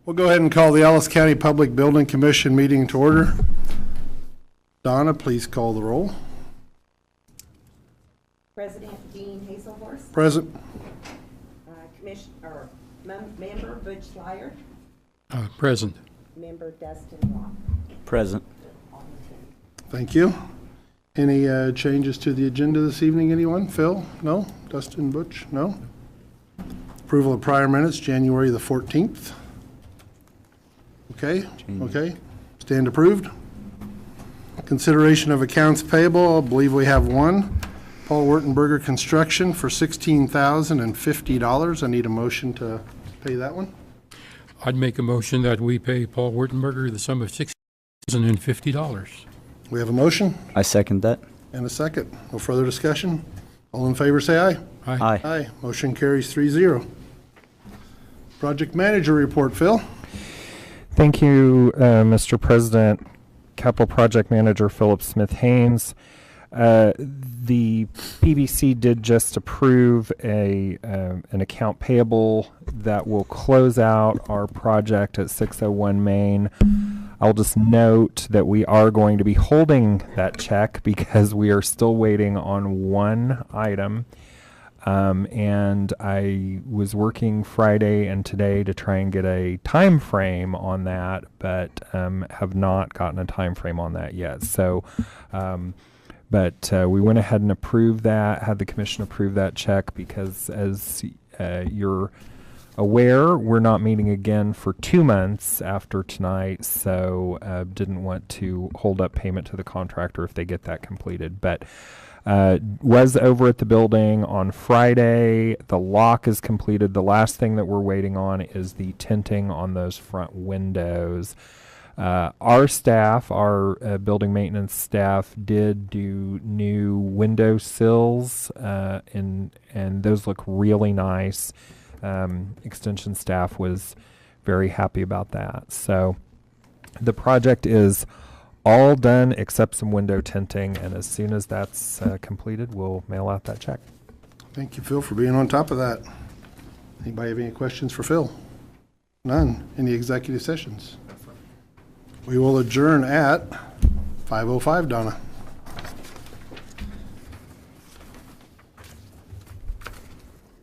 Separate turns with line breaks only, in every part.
We'll go ahead and call the Ellis County Public Building Commission meeting to order. Donna, please call the roll.
President Dean Hazelhorse.
Present.
Member Butch Slyer.
Present.
Member Dustin Rock.
Present.
Thank you. Any changes to the agenda this evening, anyone? Phil? No? Dustin, Butch? No? Approval of prior minutes, January the 14th. Okay, okay. Stand approved. Consideration of accounts payable, I believe we have one. Paul Wertenberger Construction for $16,050. I need a motion to pay that one.
I'd make a motion that we pay Paul Wertenberger the sum of $6,050.
We have a motion
I second that.
and a second. No further discussion. All in favor say aye.
Aye.
Aye. Motion carries 3-0. Project manager report, Phil.
Thank you, Mr. President. Capital Project Manager Philip Smith Haynes. The PBC did just approve an account payable that will close out our project at 601 Main. I'll just note that we are going to be holding that check because we are still waiting on one item. And I was working Friday and today to try and get a time frame on that, but have not gotten a time frame on that yet. So, but we went ahead and approved that, had the commission approve that check because, as you're aware, we're not meeting again for 2 months after tonight, so didn't want to hold up payment to the contractor if they get that completed. But was over at the building on Friday. The lock is completed. The last thing that we're waiting on is the tinting on those front windows. Our staff, our building maintenance staff, did do new window sills, and those look really nice. Extension staff was very happy about that. So the project is all done except some window tinting, and as soon as that's completed, we'll mail out that check.
Thank you, Phil, for being on top of that. Anybody have any questions for Phil? None. Any executive sessions? We will adjourn at 5:05, Donna.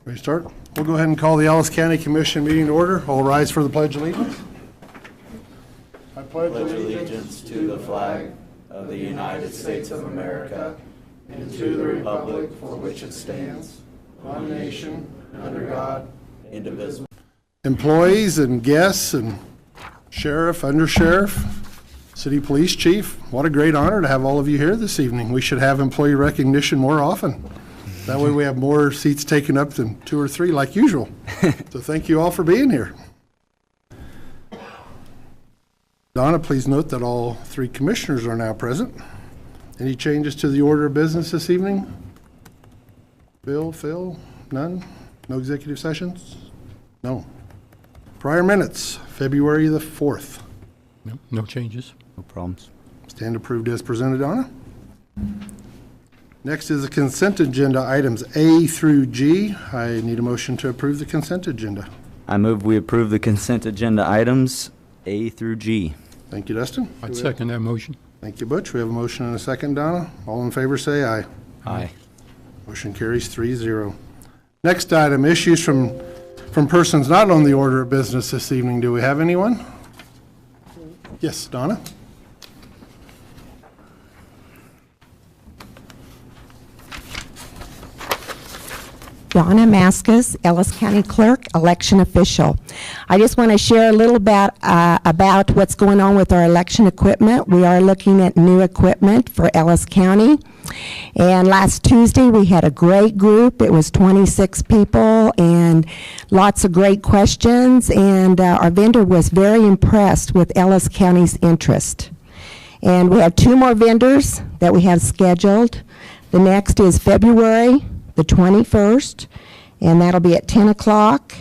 Ready to start? We'll go ahead and call the Ellis County Commission meeting to order. All rise for the Pledge of Allegiance. I pledge
Allegiance to the flag of the United States of America and to the republic for which it stands, one nation, under God, indivisible.
Employees and guests and sheriff, undersheriff, city police chief, what a great honor to have all of you here this evening. We should have employee recognition more often. That way we have more seats taken up than 2 or 3 like usual. So thank you all for being here. Donna, please note that all 3 commissioners are now present. Any changes to the order of business this evening? Bill, Phil, none? No executive sessions? No. Prior minutes, February the 4th.
No changes.
No problems.
Stand approved as presented, Donna. Next is the consent agenda items A through G. I need a motion to approve the consent agenda.
I move we approve the consent agenda items A through G.
Thank you, Dustin.
I'd second that motion.
Thank you, Butch. We have a motion and a second, Donna. All in favor say aye.
Aye.
Motion carries 3-0. Next item, issues from persons not on the order of business this evening. Do we have anyone? Yes, Donna.
Donna Maskus, Ellis County Clerk, election official. I just want to share a little bit about what's going on with our election equipment. We are looking at new equipment for Ellis County. And last Tuesday, we had a great group. It was 26 people and lots of great questions. And our vendor was very impressed with Ellis County's interest. And we have 2 more vendors that we have scheduled. The next is February the 21st, and that'll be at 10 o'clock.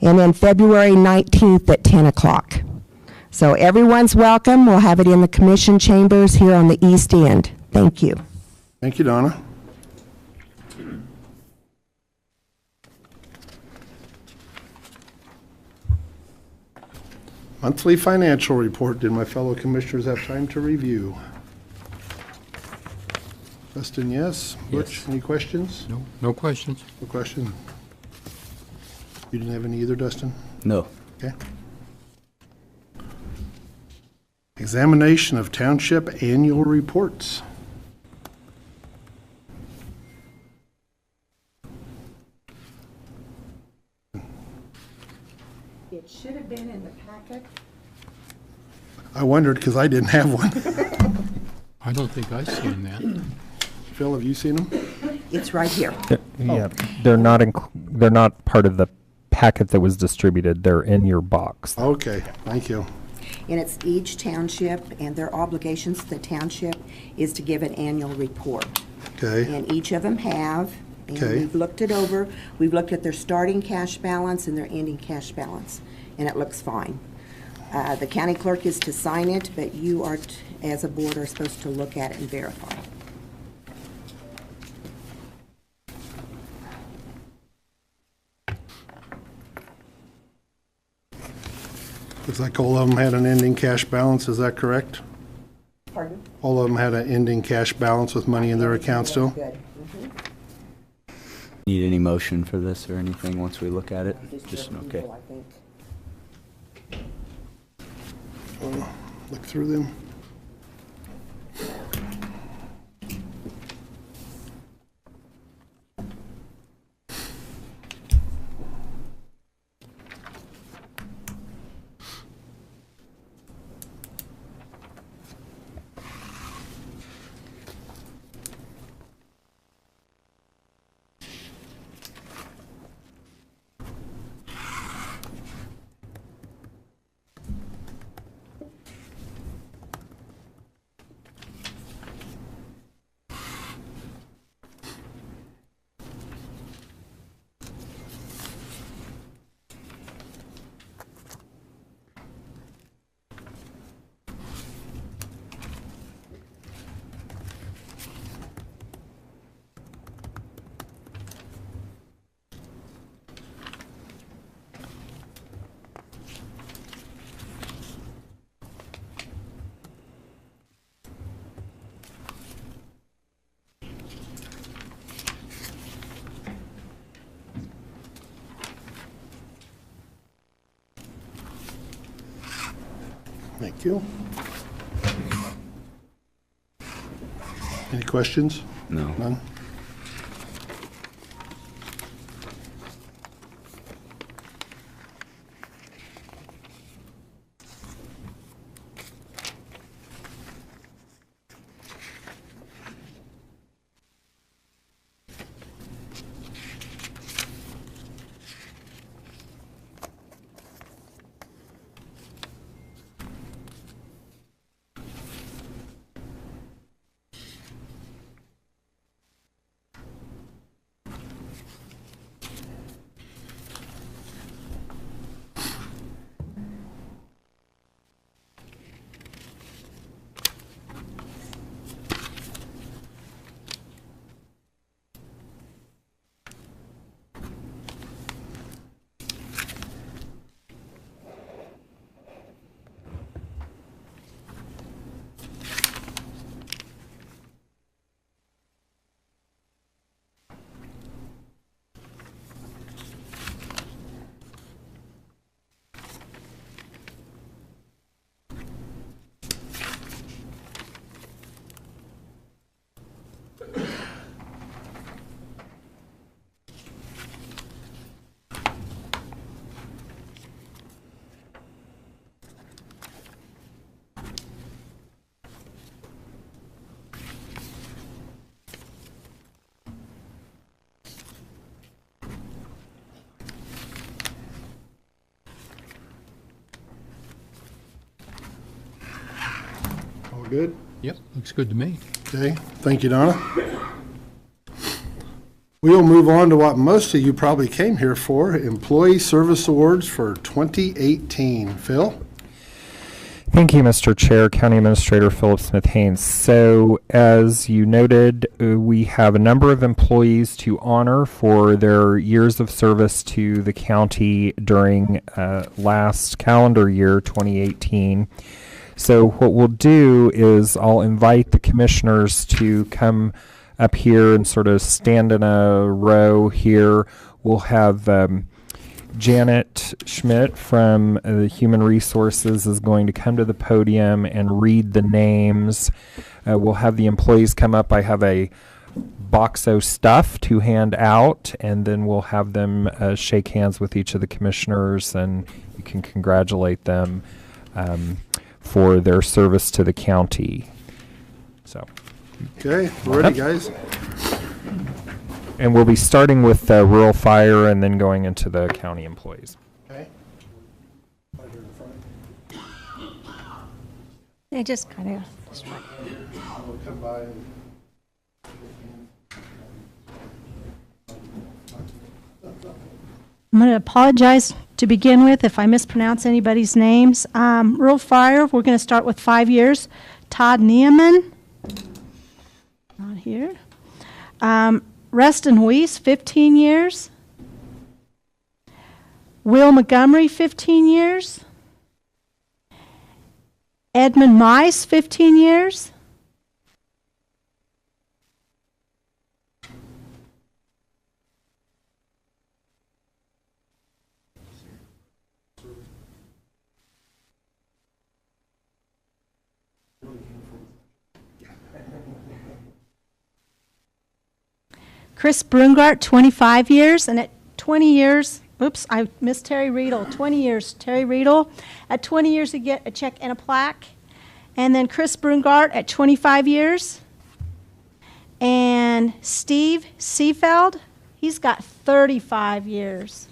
And then February 19th at 10 o'clock. So everyone's welcome. We'll have it in the commission chambers here on the east end. Thank you.
Thank you, Donna. Monthly financial report. Did my fellow commissioners have time to review? Dustin, yes. Butch,
Yes.
any questions?
No, no questions.
No question. You didn't have any either, Dustin?
No.
Okay. Examination of township annual reports.
It should have been in the packet.
I wondered because I didn't have one.
I don't think I've seen that.
Phil, have you seen them?
It's right here.
Yeah, they're not part of the packet that was distributed. They're in your box.
Okay, thank you.
And it's each township, and their obligations to the township is to give an annual report.
Okay,
And each of them have, and
Okay.
we've looked it over. We've looked at their starting cash balance and their ending cash balance, and it looks fine. The county clerk is to sign it, but you are, as a board, are supposed to look at it and verify.
looks like all of them had an ending cash balance, is that correct?
Pardon?
All of them had an ending cash balance with money in their account still?
Good.
Need any motion for this or anything once we look at it? Just,
your
okay.
approval, I think.
Look through them. Thank you. Any questions?
No.
None? All good?
Yep, looks good to me.
Okay, thank you, Donna. We will move on to what most of you probably came here for, Employee Service Awards for 2018. Phil?
Thank you, Mr. Chair, County Administrator Philip Smith Haynes. So, as you noted, we have a number of employees to honor for their years of service to the county during last calendar year, 2018. So what we'll do is I'll invite the commissioners to come up here and sort of stand in a row here. We'll have Janet Schmidt from Human Resources is going to come to the podium and read the names. We'll have the employees come up. I have a box of stuff to hand out, and then we'll have them shake hands with each of the commissioners, and you can congratulate them for their service to the county. So,
Okay, we're ready, guys.
and we'll be starting with rural fire and then going into the county employees.
Okay.
They just kind of.
We'll come by and
I'm going to apologize to begin with if I mispronounce anybody's names. Rural Fire, we're going to start with 5 years. Todd Nieman, not here. Reston Weiss, 15 years. Will Montgomery, 15 years. Edmund Mice, 15 years. Chris Brungart, 25 years, and at 20 years, oops, I missed Terry Riedel, 20 years, Terry Riedel. At 20 years, you get a check and a plaque. And then Chris Brungart at 25 years. And Steve Seefeld, he's got 35 years.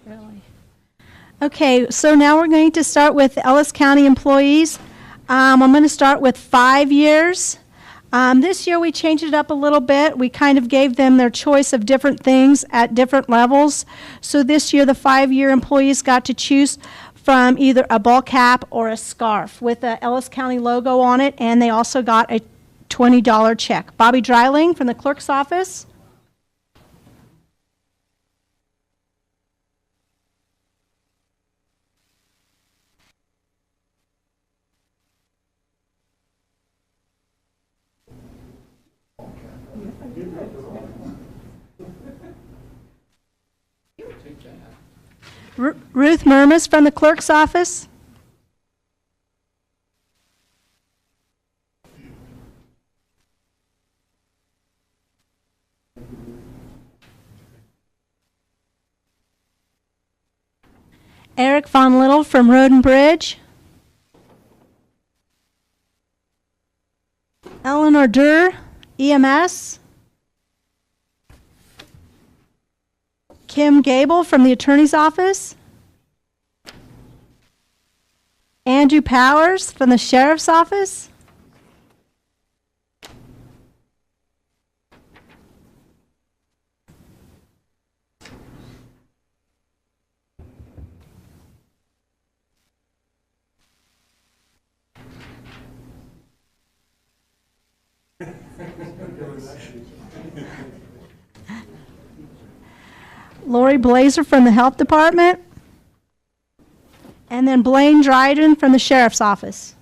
Really? Okay, so now we're going to start with Ellis County employees. I'm going to start with 5 years. This year we changed it up a little bit. We kind of gave them their choice of different things at different levels. So this year the 5-year employees got to choose from either a ball cap or a scarf with the Ellis County logo on it, and they also got a $20 check. Bobby Dreiling from the clerk's office. Ruth Murmas from the clerk's office. Eric Von Little from Road and Bridge. Eleanor Durr, EMS. Kim Gable from the Attorney's Office. Andrew Powers from the Sheriff's Office. Lori Blazer from the Health Department. And then Blaine Dryden from the Sheriff's Office.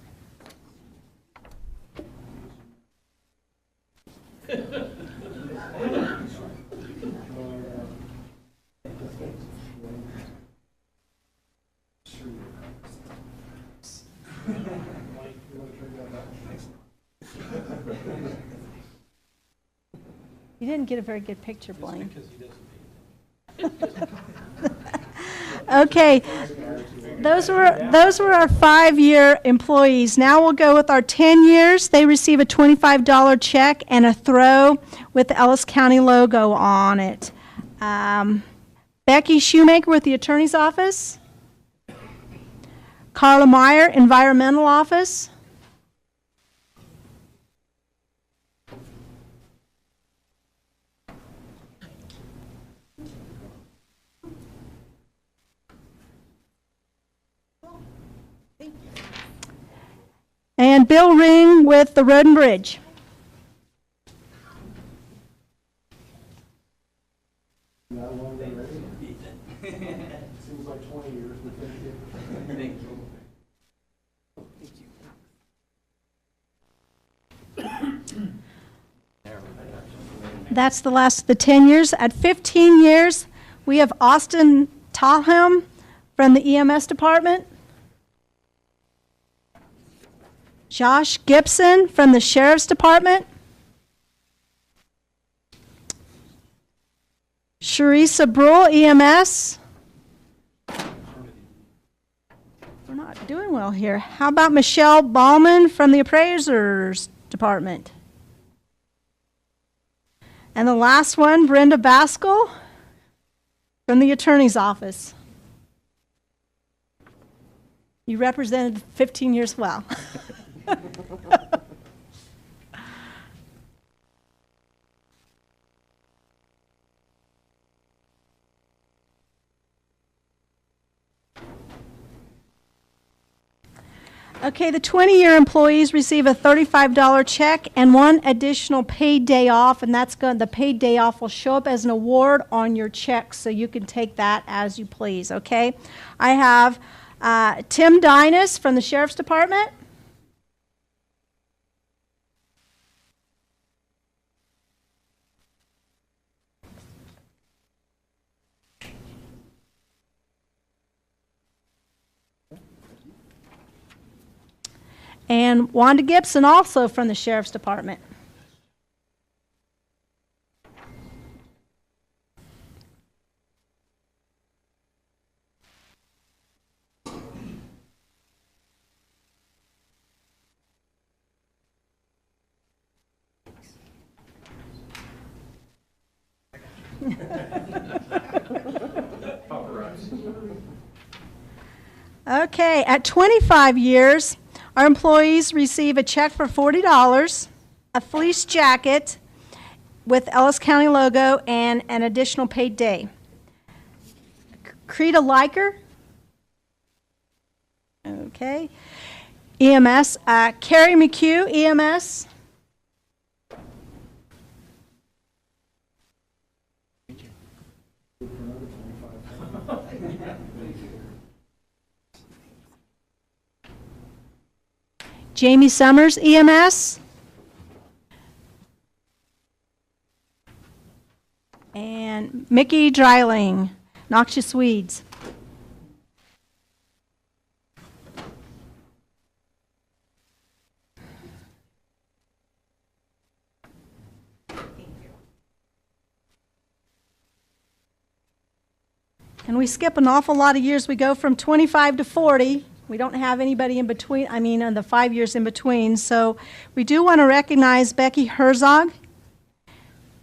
You didn't get a very good picture, Blaine. Okay, those were our 5-year employees. Now we'll go with our 10 years. They receive a $25 check and a throw with the Ellis County logo on it. Becky Shoemaker with the Attorney's Office. Carla Meyer, Environmental Office. And Bill Ring with the Road and Bridge.
Seems like 20 years, but thank you.
That's the last of the 10 years. At 15 years, we have Austin Talham from the EMS department. Josh Gibson from the Sheriff's Department. Sharissa Brule, EMS. We're not doing well here. How about Michelle Ballman from the Appraisers Department? And the last one, Brenda Baskell from the Attorney's Office. You represented 15 years well. Okay, the 20-year employees receive a $35 check and one additional paid day off, and the paid day off will show up as an award on your check, so you can take that as you please, okay? I have Tim Dinas from the Sheriff's Department. And Wanda Gibson, also from the Sheriff's Department. Okay, at 25 years, our employees receive a check for $40, a fleece jacket with Ellis County logo, and an additional paid day. Creta Liker. Okay. EMS. Carrie McHugh, EMS. Jamie Summers, EMS. And Mickey Dreiling, Noxious Weeds. And we skip an awful lot of years. We go from 25 to 40. We don't have anybody in between, in the 5 years in between. So we do want to recognize Becky Herzog.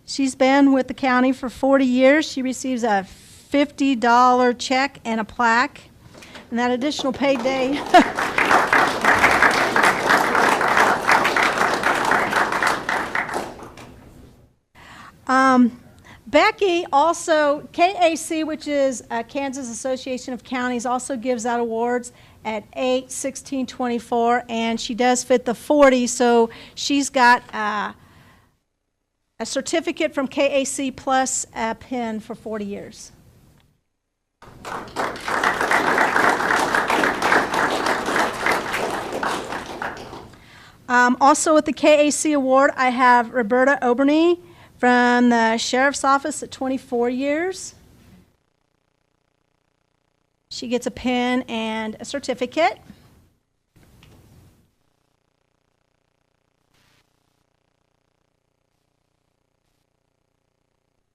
She's been with the county for 40 years. She receives a $50 check and a plaque. And that additional paid day. Becky also, KAC, which is Kansas Association of Counties, also gives out awards at 8, 16, 24, and she does fit the 40, so she's got a certificate from KAC plus a pin for 40 years. Also with the KAC award, I have Roberta Oberney from the Sheriff's Office at 24 years. She gets a pin and a certificate.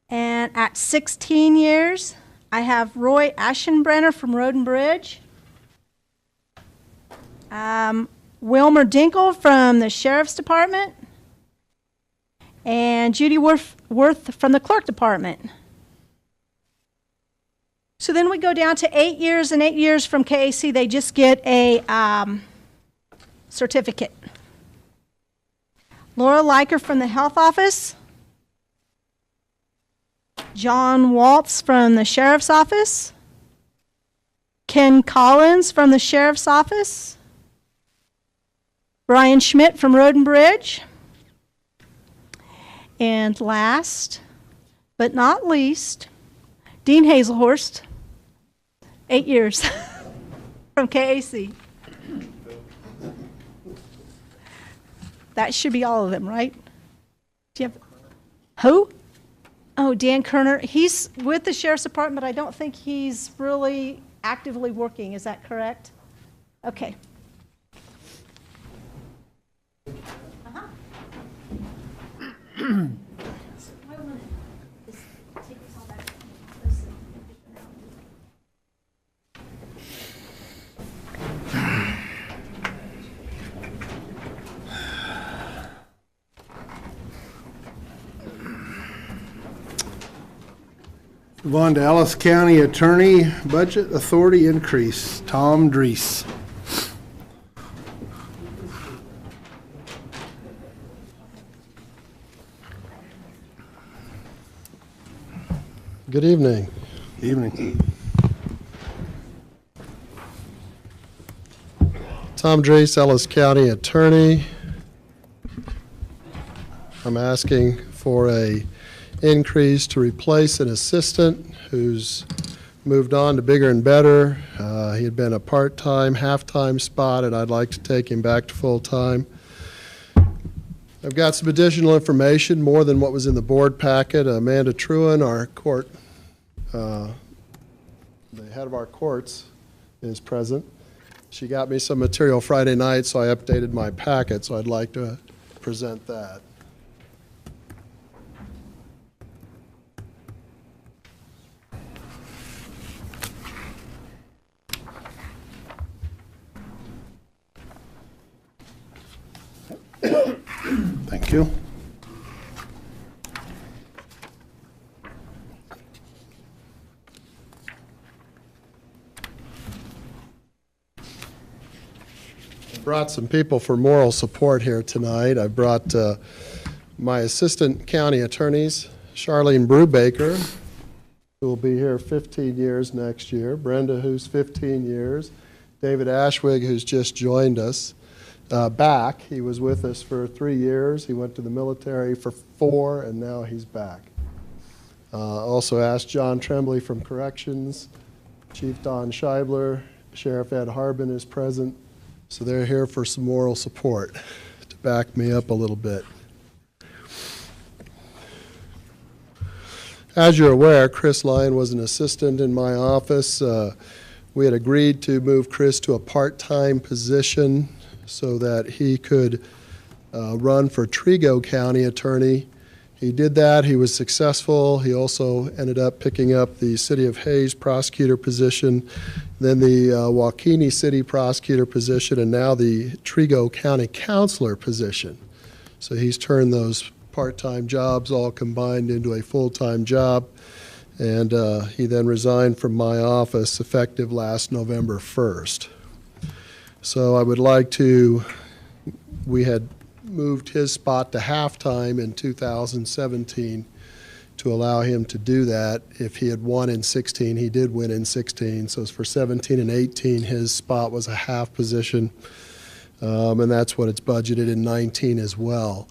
And at 16 years, I have Roy Aschenbrenner from Road and Bridge. Wilmer Dinkle from the Sheriff's Department. And Judy Worth from the Clerk Department. So then we go down to 8 years, and 8 years from KAC, they just get a certificate. Laura Liker from the Health Office. John Waltz from the Sheriff's Office. Ken Collins from the Sheriff's Office. Brian Schmidt from Road and Bridge. And last but not least, Dean Hazelhorst, 8 years from KAC. That should be all of them, right? Do you have, who? Oh, Dan Kerner. He's with the Sheriff's Department, but I don't think he's really actively working. Is that correct? Okay.
Move on to Ellis County Attorney Budget Authority Increase, Tom Drees.
Good evening.
Evening.
Tom Drees, Ellis County Attorney. I'm asking for a increase to replace an assistant who's moved on to bigger and better. He had been a part-time, half-time spot, and I'd like to take him back to full-time. I've got some additional information, more than what was in the board packet. Amanda Truen, our court, the head of our courts, is present. She got me some material Friday night, so I updated my packet, so I'd like to present that.
Thank you.
Brought some people for moral support here tonight. I brought my assistant county attorneys, Charlene Brubaker, who will be here 15 years next year, Brenda, who's 15 years, David Ashwig, who's just joined us back. He was with us for 3 years. He went to the military for 4, and now he's back. Also asked John Tremblay from Corrections, Chief Don Scheibler, Sheriff Ed Harbin is present. So they're here for some moral support to back me up a little bit. As you're aware, Chris Lyon was an assistant in my office. We had agreed to move Chris to a part-time position so that he could run for Trego County Attorney. He did that. He was successful. He also ended up picking up the City of Hayes prosecutor position, then the Waukene City prosecutor position, and now the Trego County counselor position. So he's turned those part-time jobs all combined into a full-time job, and he then resigned from my office effective last November 1st. So I would like to, we had moved his spot to halftime in 2017 to allow him to do that. If he had won in 16, he did win in 16. So for 17 and 18, his spot was a half position, and that's what it's budgeted in 19 as well.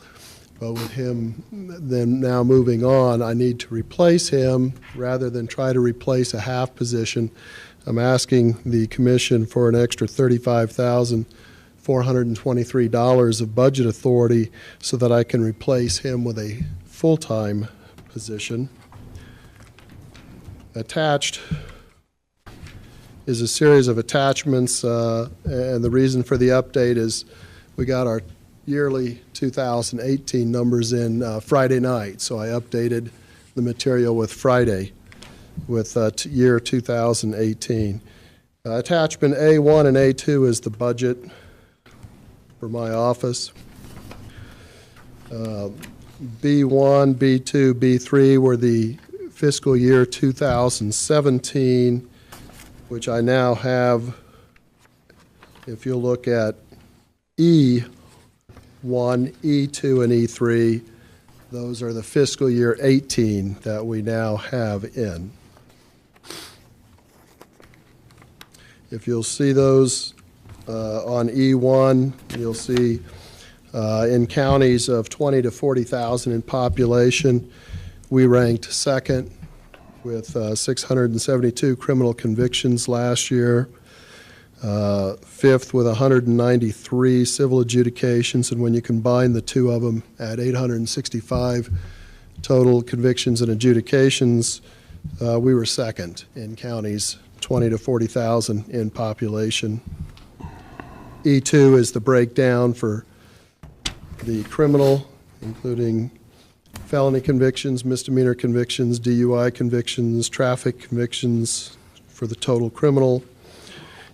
But with him then now moving on, I need to replace him rather than try to replace a half position. I'm asking the commission for an extra $35,423 of budget authority so that I can replace him with a full-time position. Attached is a series of attachments, and the reason for the update is we got our yearly 2018 numbers in Friday night, so I updated the material with Friday with year 2018. Attachment A1 and A2 is the budget for my office. B1, B2, B3 were the fiscal year 2017, which I now have, if you look at E1, E2, and E3, those are the fiscal year 18 that we now have in. If you'll see those on E1, you'll see in counties of 20 to 40,000 in population, we ranked second with 672 criminal convictions last year, fifth with 193 civil adjudications, and when you combine the two of them at 865 total convictions and adjudications, we were second in counties 20 to 40,000 in population. E2 is the breakdown for the criminal, including felony convictions, misdemeanor convictions, DUI convictions, traffic convictions for the total criminal.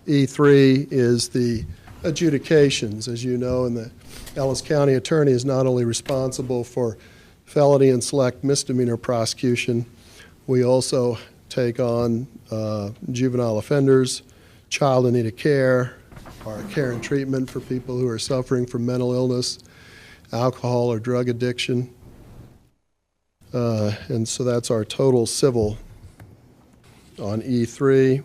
E3 is the adjudications. As you know, and the Ellis County Attorney is not only responsible for felony and select misdemeanor prosecution, we also take on juvenile offenders, child in need of care, our care and treatment for people who are suffering from mental illness, alcohol or drug addiction. And so that's our total civil on E3.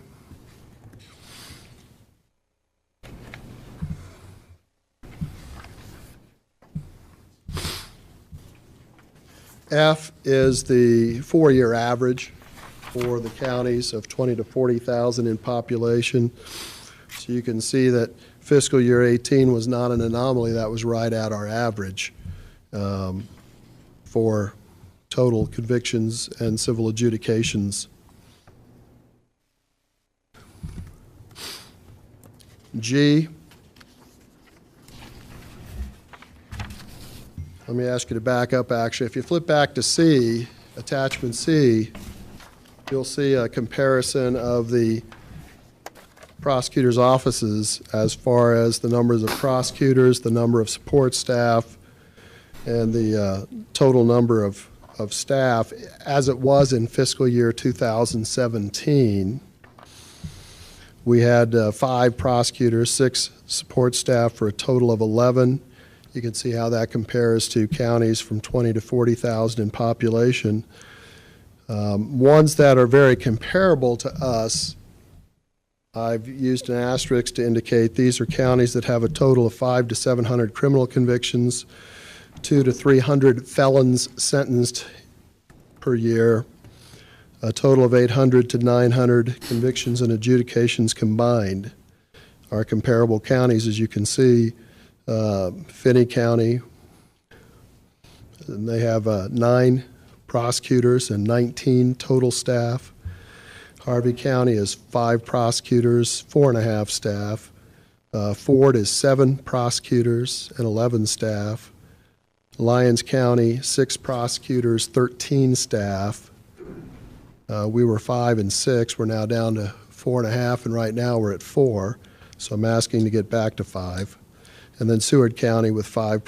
F is the four-year average for the counties of 20 to 40,000 in population. So you can see that fiscal year 18 was not an anomaly. That was right at our average for total convictions and civil adjudications. G. Let me ask you to back up, actually. If you flip back to C, attachment C, you'll see a comparison of the prosecutors' offices as far as the numbers of prosecutors, the number of support staff, and the total number of staff as it was in fiscal year 2017. We had 5 prosecutors, 6 support staff for a total of 11. You can see how that compares to counties from 20 to 40,000 in population. Ones that are very comparable to us, I've used an asterisk to indicate these are counties that have a total of 500 to 700 criminal convictions, 200 to 300 felons sentenced per year, a total of 800 to 900 convictions and adjudications combined. Our comparable counties, as you can see, Finney County, and they have 9 prosecutors and 19 total staff. Harvey County is 5 prosecutors, 4.5 staff. Ford is 7 prosecutors and 11 staff. Lyons County, 6 prosecutors, 13 staff. We were 5 and 6. We're now down to 4.5, and right now we're at 4. So I'm asking to get back to 5. And then Seward County with 5.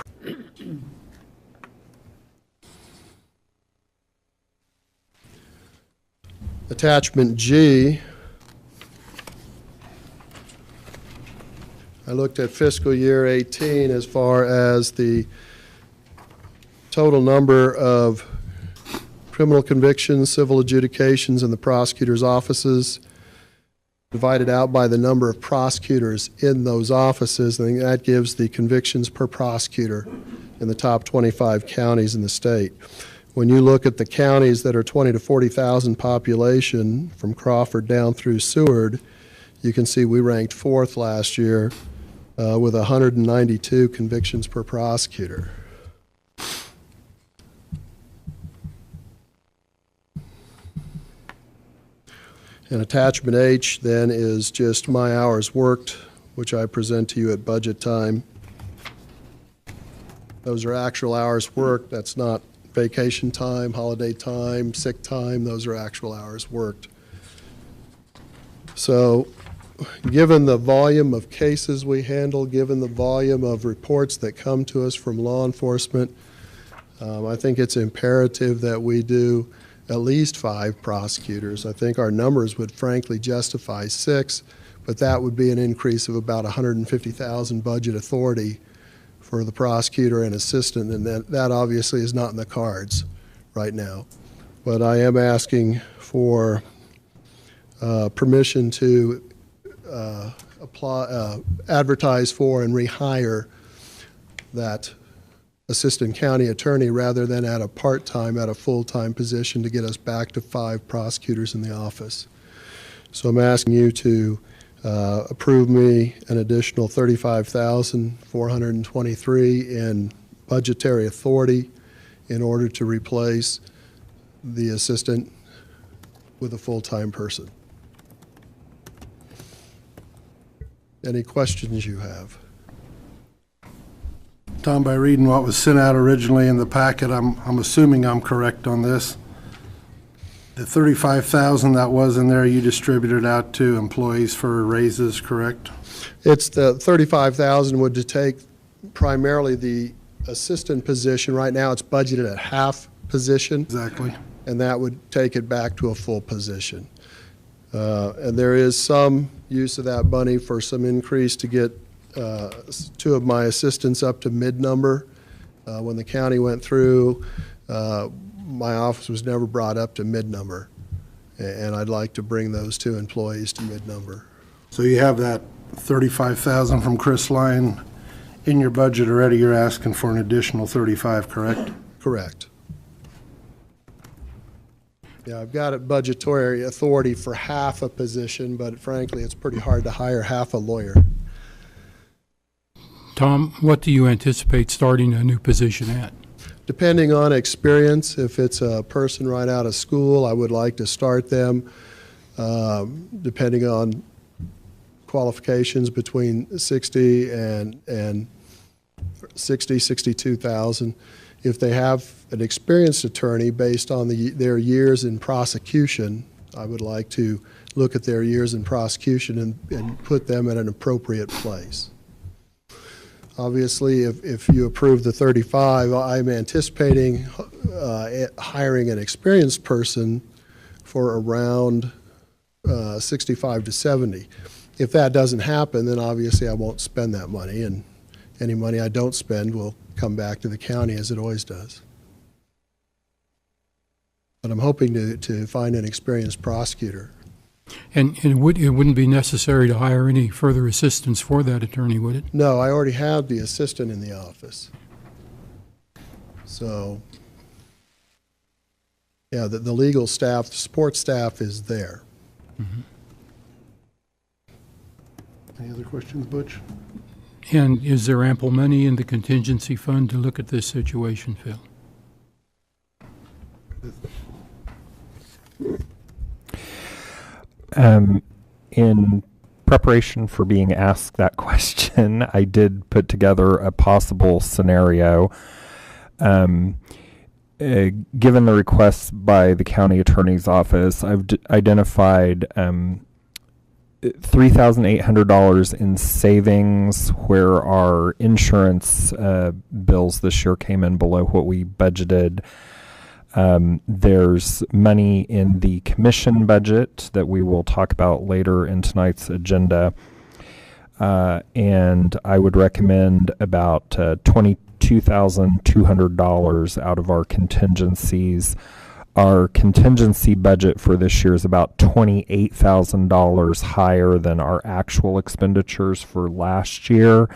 Attachment G, I looked at fiscal year 18 as far as the total number of criminal convictions, civil adjudications in the prosecutor's offices, divided out by the number of prosecutors in those offices, and that gives the convictions per prosecutor in the top 25 counties in the state. When you look at the counties that are 20 to 40,000 population, from Crawford down through Seward, you can see we ranked 4th last year with 192 convictions per prosecutor. And attachment H then is just my hours worked, which I present to you at budget time. Those are actual hours worked. That's not vacation time, holiday time, sick time. Those are actual hours worked. So given the volume of cases we handle, given the volume of reports that come to us from law enforcement, I think it's imperative that we do at least 5 prosecutors. I think our numbers would frankly justify 6, but that would be an increase of about $150,000 budget authority for the prosecutor and assistant, and that obviously is not in the cards right now. But I am asking for permission to advertise for and rehire that assistant county attorney rather than at a part-time, at a full-time position to get us back to 5 prosecutors in the office. So I'm asking you to approve me an additional $35,423 in budgetary authority in order to replace the assistant with a full-time person. Any questions you have?
Tom, by reading what was sent out originally in the packet, I'm assuming I'm correct on this. The $35,000 that was in there, you distributed out to employees for raises, correct?
It's the $35,000 would take primarily the assistant position. Right now, it's budgeted at half position.
Exactly.
And that would take it back to a full position. And there is some use of that money for some increase to get 2 of my assistants up to mid-number. When the county went through, my office was never brought up to mid-number, and I'd like to bring those 2 employees to mid-number.
So you have that $35,000 from Chris Lyon in your budget already. You're asking for an additional 35, correct?
Correct. Yeah, I've got a budgetary authority for half a position, but frankly, it's pretty hard to hire half a lawyer.
Tom, what do you anticipate starting a new position at?
Depending on experience, if it's a person right out of school, I would like to start them, depending on qualifications, between 60 and 62,000. If they have an experienced attorney based on their years in prosecution, I would like to look at their years in prosecution and put them in an appropriate place. Obviously, if you approve the 35, I'm anticipating hiring an experienced person for around 65 to 70. If that doesn't happen, then obviously I won't spend that money, and any money I don't spend will come back to the county as it always does. But I'm hoping to find an experienced prosecutor.
And it wouldn't be necessary to hire any further assistance for that attorney, would it?
No, I already have the assistant in the office. So, yeah, the legal staff, the support staff is there.
Mm-hmm.
Any other questions, Butch?
And is there ample money in the contingency fund to look at this situation, Phil?
In preparation for being asked that question, I did put together a possible scenario. Given the requests by the county attorney's office, I've identified $3,800 in savings where our insurance bills this year came in below what we budgeted. There's money in the commission budget that we will talk about later in tonight's agenda. And I would recommend about $22,200 out of our contingencies. Our contingency budget for this year is about $28,000 higher than our actual expenditures for last year.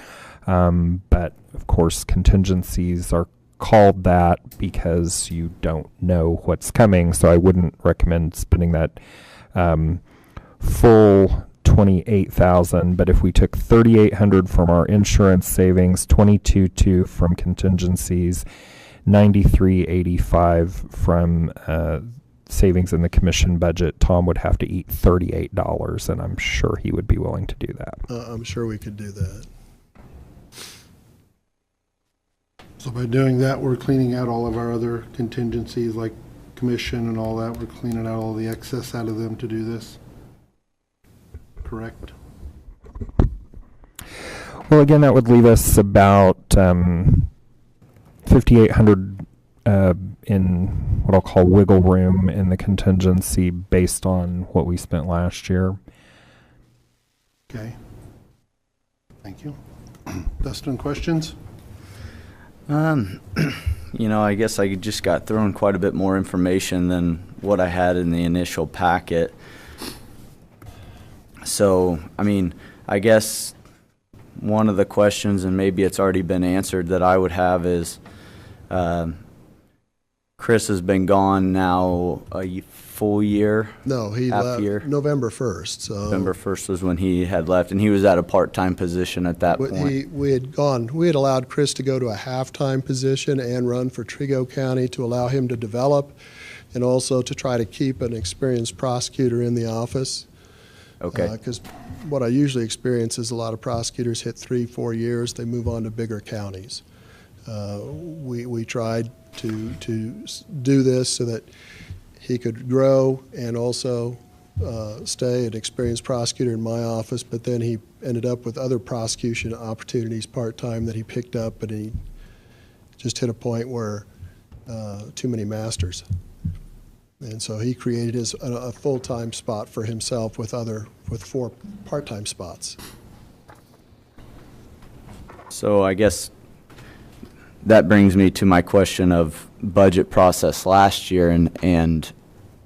But of course, contingencies are called that because you don't know what's coming. So I wouldn't recommend spending that full $28,000. But if we took $3,800 from our insurance savings, $22,200 from contingencies, $93.85 from savings in the commission budget, Tom would have to eat $38, and I'm sure he would be willing to do that.
I'm sure we could do that.
So by doing that, we're cleaning out all of our other contingencies like commission and all that. We're cleaning out all the excess out of them to do this. Correct?
Well, again, that would leave us about $5,800 in what I'll call wiggle room in the contingency based on what we spent last year.
Okay. Thank you. Dustin, questions?
I guess I just got thrown quite a bit more information than what I had in the initial packet. So, I guess one of the questions, and maybe it's already been answered, that I would have is, Chris has been gone now a full year?
No, he
Half
left
year?
November 1st. So
November 1st was when he had left, and he was at a part-time position at that point.
we had allowed Chris to go to a half-time position and run for Trego County to allow him to develop, and also to try to keep an experienced prosecutor in the office.
Okay.
Because what I usually experience is a lot of prosecutors hit 3-4 years, they move on to bigger counties. We tried to do this so that he could grow and also stay an experienced prosecutor in my office, but then he ended up with other prosecution opportunities part-time that he picked up, and he just hit a point where too many masters. And so he created a full-time spot for himself with 4 part-time spots.
So I guess that brings me to my question of budget process last year, and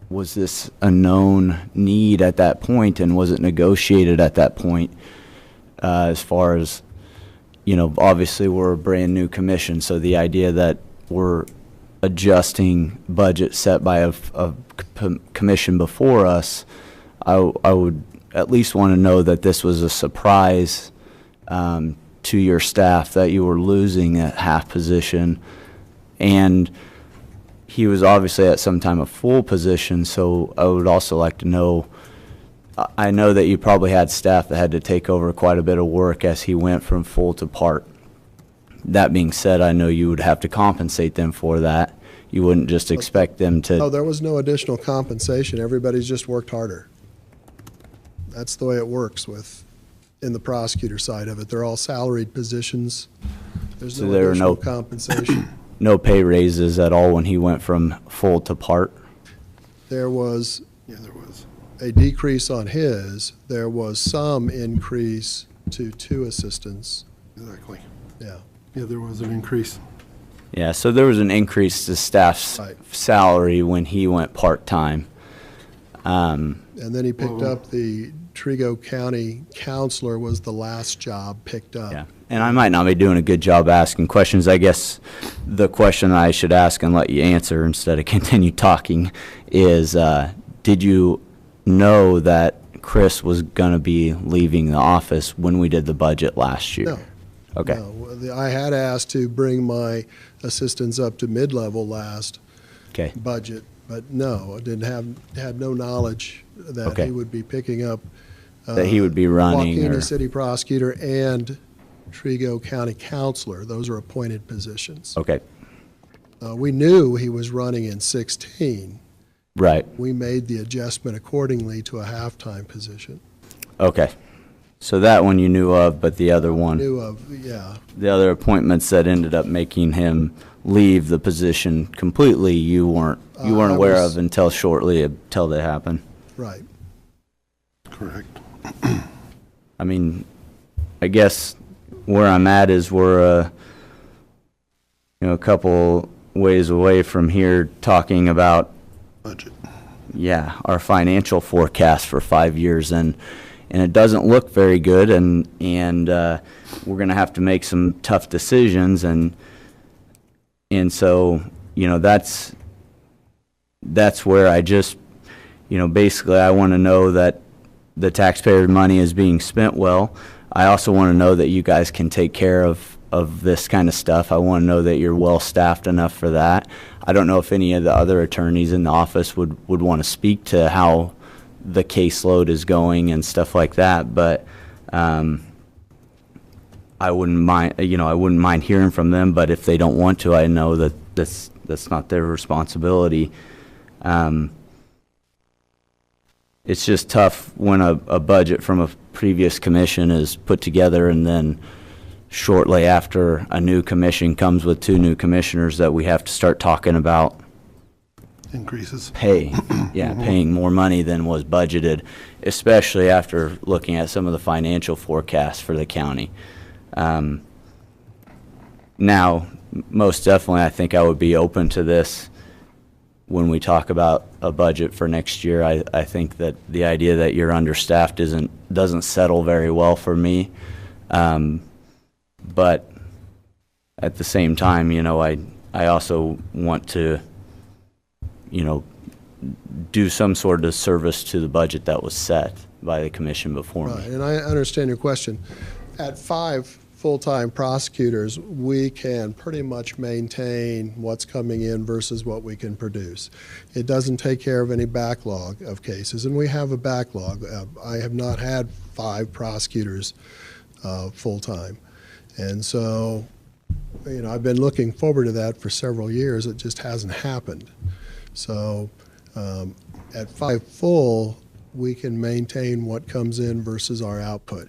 was this a known need at that point, and was it negotiated at that point? As far as, obviously we're a brand new commission, so the idea that we're adjusting budget set by a commission before us, I would at least want to know that this was a surprise to your staff, that you were losing that half position. And he was obviously at some time a full position, so I would also like to know, I know that you probably had staff that had to take over quite a bit of work as he went from full to part. That being said, I know you would have to compensate them for that. You wouldn't just expect them to...
No, there was no additional compensation. Everybody's just worked harder. That's the way it works in the prosecutor side of it. They're all salaried positions. There's
So
no
there were
additional
no-
compensation.
No pay raises at all when he went from full to part?
There was
Yeah, there was.
a decrease on his. There was some increase to 2 assistants.
Exactly.
Yeah.
Yeah, there was an increase.
Yeah, so there was an increase to staff's
Right.
salary when he went part-time.
And then he picked
Whoa.
up the Trego County counselor was the last job picked up.
Yeah, and I might not be doing a good job asking questions. I guess the question I should ask and let you answer instead of continue talking is, did you know that Chris was going to be leaving the office when we did the budget last year?
No.
Okay.
No, I had asked to bring my assistants up to mid-level last
Okay.
budget, but no, I had no knowledge that
Okay.
he would be picking up.
That he would be running
Waukeena
or...
City Prosecutor and Trego County Counselor. Those are appointed positions.
Okay,
We knew he was running in 16.
right.
We made the adjustment accordingly to a half-time position.
Okay. So that one you knew of, but the other one,
Knew of, yeah,
the other appointments that ended up making him leave the position completely, you weren't
I
aware
was-
of until they happened.
right.
Correct.
I guess where I'm at is we're a couple ways away from here talking about
Budget.
our financial forecast for 5 years, and it doesn't look very good, and we're going to have to make some tough decisions, and so that's where I just basically I want to know that the taxpayer money is being spent well. I also want to know that you guys can take care of this kind of stuff. I want to know that you're well staffed enough for that. I don't know if any of the other attorneys in the office would want to speak to how the caseload is going and stuff like that, but I wouldn't mind hearing from them, but if they don't want to, I know that that's not their responsibility. It's just tough when a budget from a previous commission is put together and then shortly after a new commission comes with 2 new commissioners that we have to start talking about
Increases.
paying more money than was budgeted, especially after looking at some of the financial forecasts for the county. Now, most definitely, I think I would be open to this when we talk about a budget for next year. I think that the idea that you're understaffed doesn't settle very well for me. But at the same time, you know, I also want to, you know, do some sort of service to the budget that was set by the commission before
Right,
me.
and I understand your question. At 5 full-time prosecutors, we can pretty much maintain what's coming in versus what we can produce. It doesn't take care of any backlog of cases, and we have a backlog. I have not had 5 prosecutors full-time. And so, you know, I've been looking forward to that for several years. It just hasn't happened. So at 5 full, we can maintain what comes in versus our output.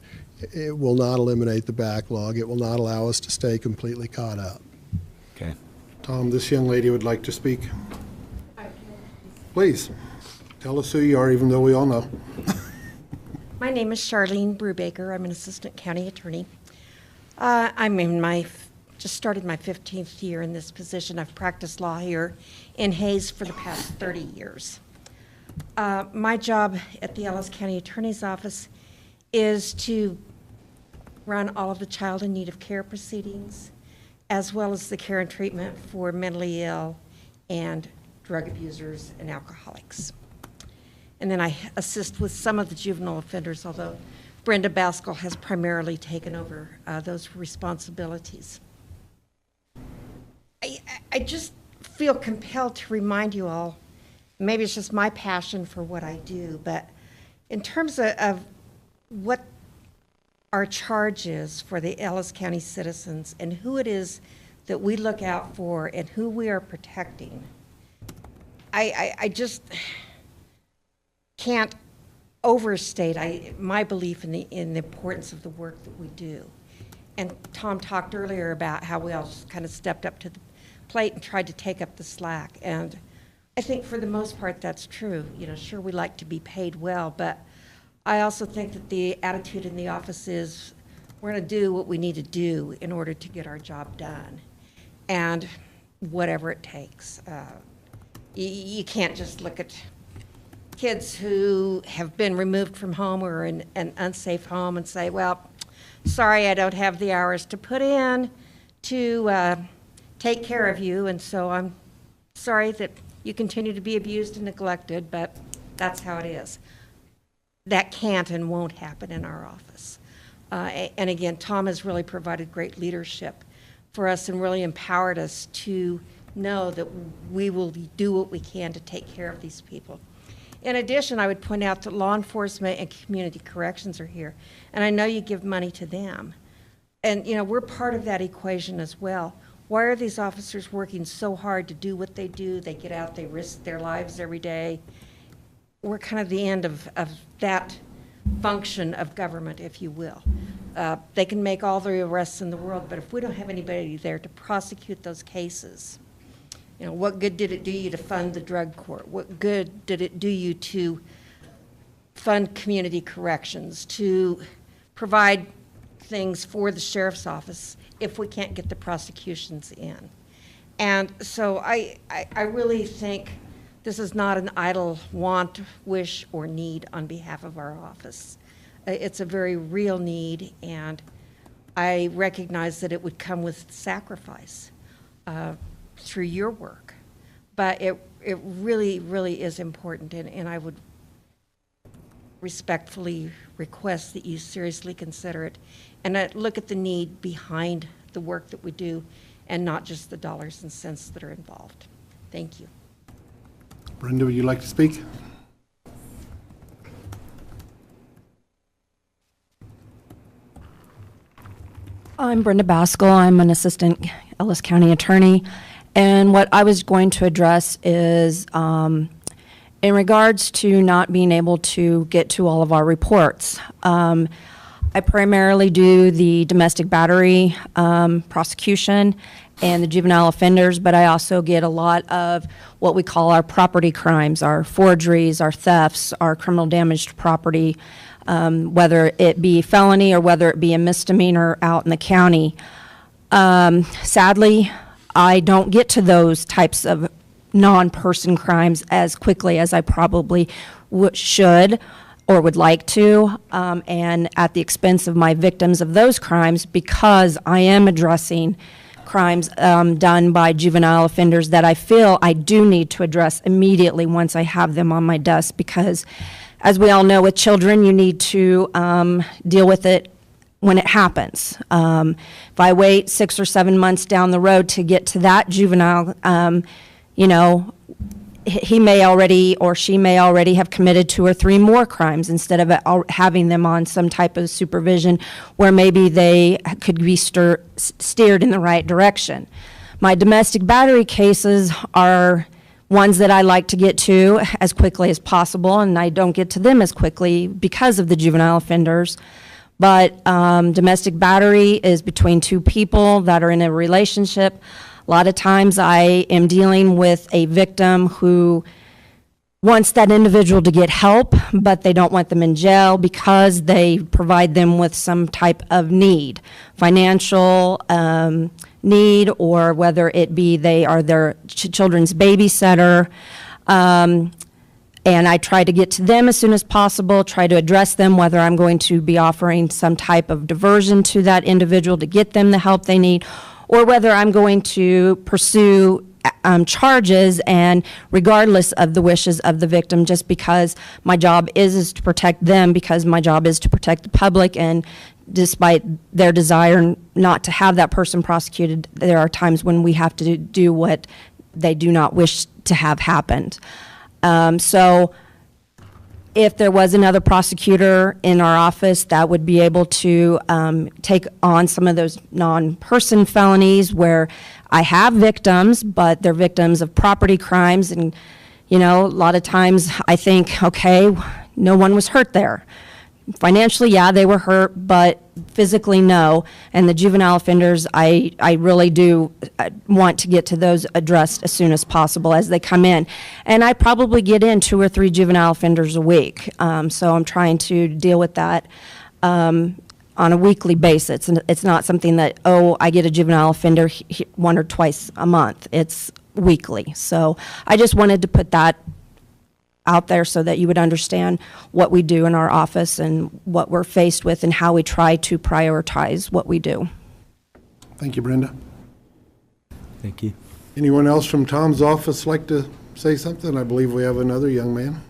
It will not eliminate the backlog. It will not allow us to stay completely caught up.
Okay.
Tom, this young lady would like to speak. Please, tell us who you are, even though we all know.
My name is Charlene Brubaker. I'm an assistant county attorney. I'm in just started my 15th year in this position. I've practiced law here in Hayes for the past 30 years. My job at the Ellis County Attorney's Office is to run all of the child in need of care proceedings, as well as the care and treatment for mentally ill and drug abusers and alcoholics. And then I assist with some of the juvenile offenders, although Brenda Baskell has primarily taken over those responsibilities. I just feel compelled to remind you all, maybe it's just my passion for what I do, but in terms of what our charge is for the Ellis County citizens and who it is that we look out for and who we are protecting, I just can't overstate my belief in the importance of the work that we do. And Tom talked earlier about how we all just kind of stepped up to the plate and tried to take up the slack. And I think for the most part that's true. You know, sure, we like to be paid well, but I also think that the attitude in the office is we're going to do what we need to do in order to get our job done, and whatever it takes. You can't just look at kids who have been removed from home or in an unsafe home and say, well, sorry, I don't have the hours to put in to take care of you, and so I'm sorry that you continue to be abused and neglected, but that's how it is. That can't and won't happen in our office. And again, Tom has really provided great leadership for us and really empowered us to know that we will do what we can to take care of these people. In addition, I would point out that law enforcement and community corrections are here, and I know you give money to them. And, you know, we're part of that equation as well. Why are these officers working so hard to do what they do? They get out, they risk their lives every day. We're kind of the end of that function of government, if you will. They can make all the arrests in the world, but if we don't have anybody there to prosecute those cases, you know, what good did it do you to fund the drug court? What good did it do you to fund community corrections, to provide things for the sheriff's office if we can't get the prosecutions in? And so I really think this is not an idle want, wish, or need on behalf of our office. It's a very real need, and I recognize that it would come with sacrifice through your work. But it really, really is important, and I would respectfully request that you seriously consider it and look at the need behind the work that we do and not just the dollars and cents that are involved. Thank you.
Brenda, would you like to speak?
I'm Brenda Baskell. I'm an assistant Ellis County attorney. And what I was going to address is in regards to not being able to get to all of our reports. I primarily do the domestic battery prosecution and the juvenile offenders, but I also get a lot of what we call our property crimes, our forgeries, our thefts, our criminal damage to property, whether it be felony or whether it be a misdemeanor out in the county. Sadly, I don't get to those types of non-person crimes as quickly as I probably should or would like to, and at the expense of my victims of those crimes, because I am addressing crimes done by juvenile offenders that I feel I do need to address immediately once I have them on my desk, because as we all know with children, you need to deal with it when it happens. If I wait 6 or 7 months down the road to get to that juvenile, you know, he may already or she may already have committed 2 or 3 more crimes instead of having them on some type of supervision where maybe they could be steered in the right direction. My domestic battery cases are ones that I like to get to as quickly as possible, and I don't get to them as quickly because of the juvenile offenders. But domestic battery is between 2 people that are in a relationship. A lot of times I am dealing with a victim who wants that individual to get help, but they don't want them in jail because they provide them with some type of need, financial need, or whether it be they are their children's babysitter. And I try to get to them as soon as possible, try to address them, whether I'm going to be offering some type of diversion to that individual to get them the help they need, or whether I'm going to pursue charges, and regardless of the wishes of the victim, just because my job is to protect them, because my job is to protect the public, and despite their desire not to have that person prosecuted, there are times when we have to do what they do not wish to have happened. So if there was another prosecutor in our office that would be able to take on some of those non-person felonies where I have victims, but they're victims of property crimes, and you know, a lot of times I think, okay, no one was hurt there. Financially, yeah, they were hurt, but physically, no. And the juvenile offenders, I really do want to get to those addressed as soon as possible as they come in. And I probably get in 2 or 3 juvenile offenders a week. So I'm trying to deal with that on a weekly basis. And it's not something that, oh, I get a juvenile offender 1 or twice a month. It's weekly. So I just wanted to put that out there so that you would understand what we do in our office and what we're faced with and how we try to prioritize what we do.
Thank you, Brenda.
Thank you.
Anyone else from Tom's office like to say something? I believe we have another young man.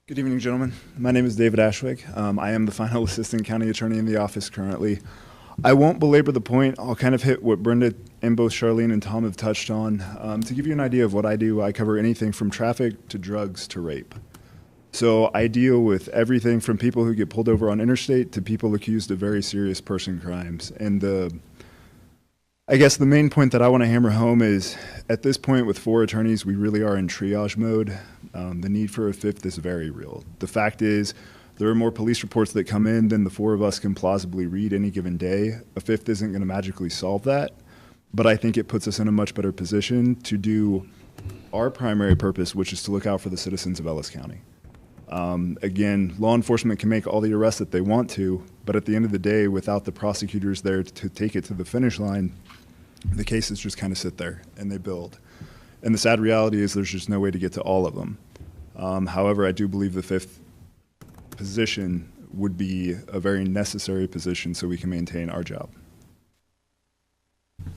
Good evening, gentlemen. My name is David Ashwig. I am the final assistant county attorney in the office currently. I won't belabor the point. I'll kind of hit what Brenda and both Charlene and Tom have touched on. To give you an idea of what I do, I cover anything from traffic to drugs to rape. So I deal with everything from people who get pulled over on interstate to people accused of very serious person crimes. And I guess the main point that I want to hammer home is, at this point with 4 attorneys, we really are in triage mode. The need for a 5th is very real. The fact is, there are more police reports that come in than the 4 of us can plausibly read any given day. A 5th isn't going to magically solve that, but I think it puts us in a much better position to do our primary purpose, which is to look out for the citizens of Ellis County. Again, law enforcement can make all the arrests that they want to, but at the end of the day, without the prosecutors there to take it to the finish line, the cases just kind of sit there and they build. And the sad reality is there's just no way to get to all of them. However, I do believe the 5th position would be a very necessary position so we can maintain our job.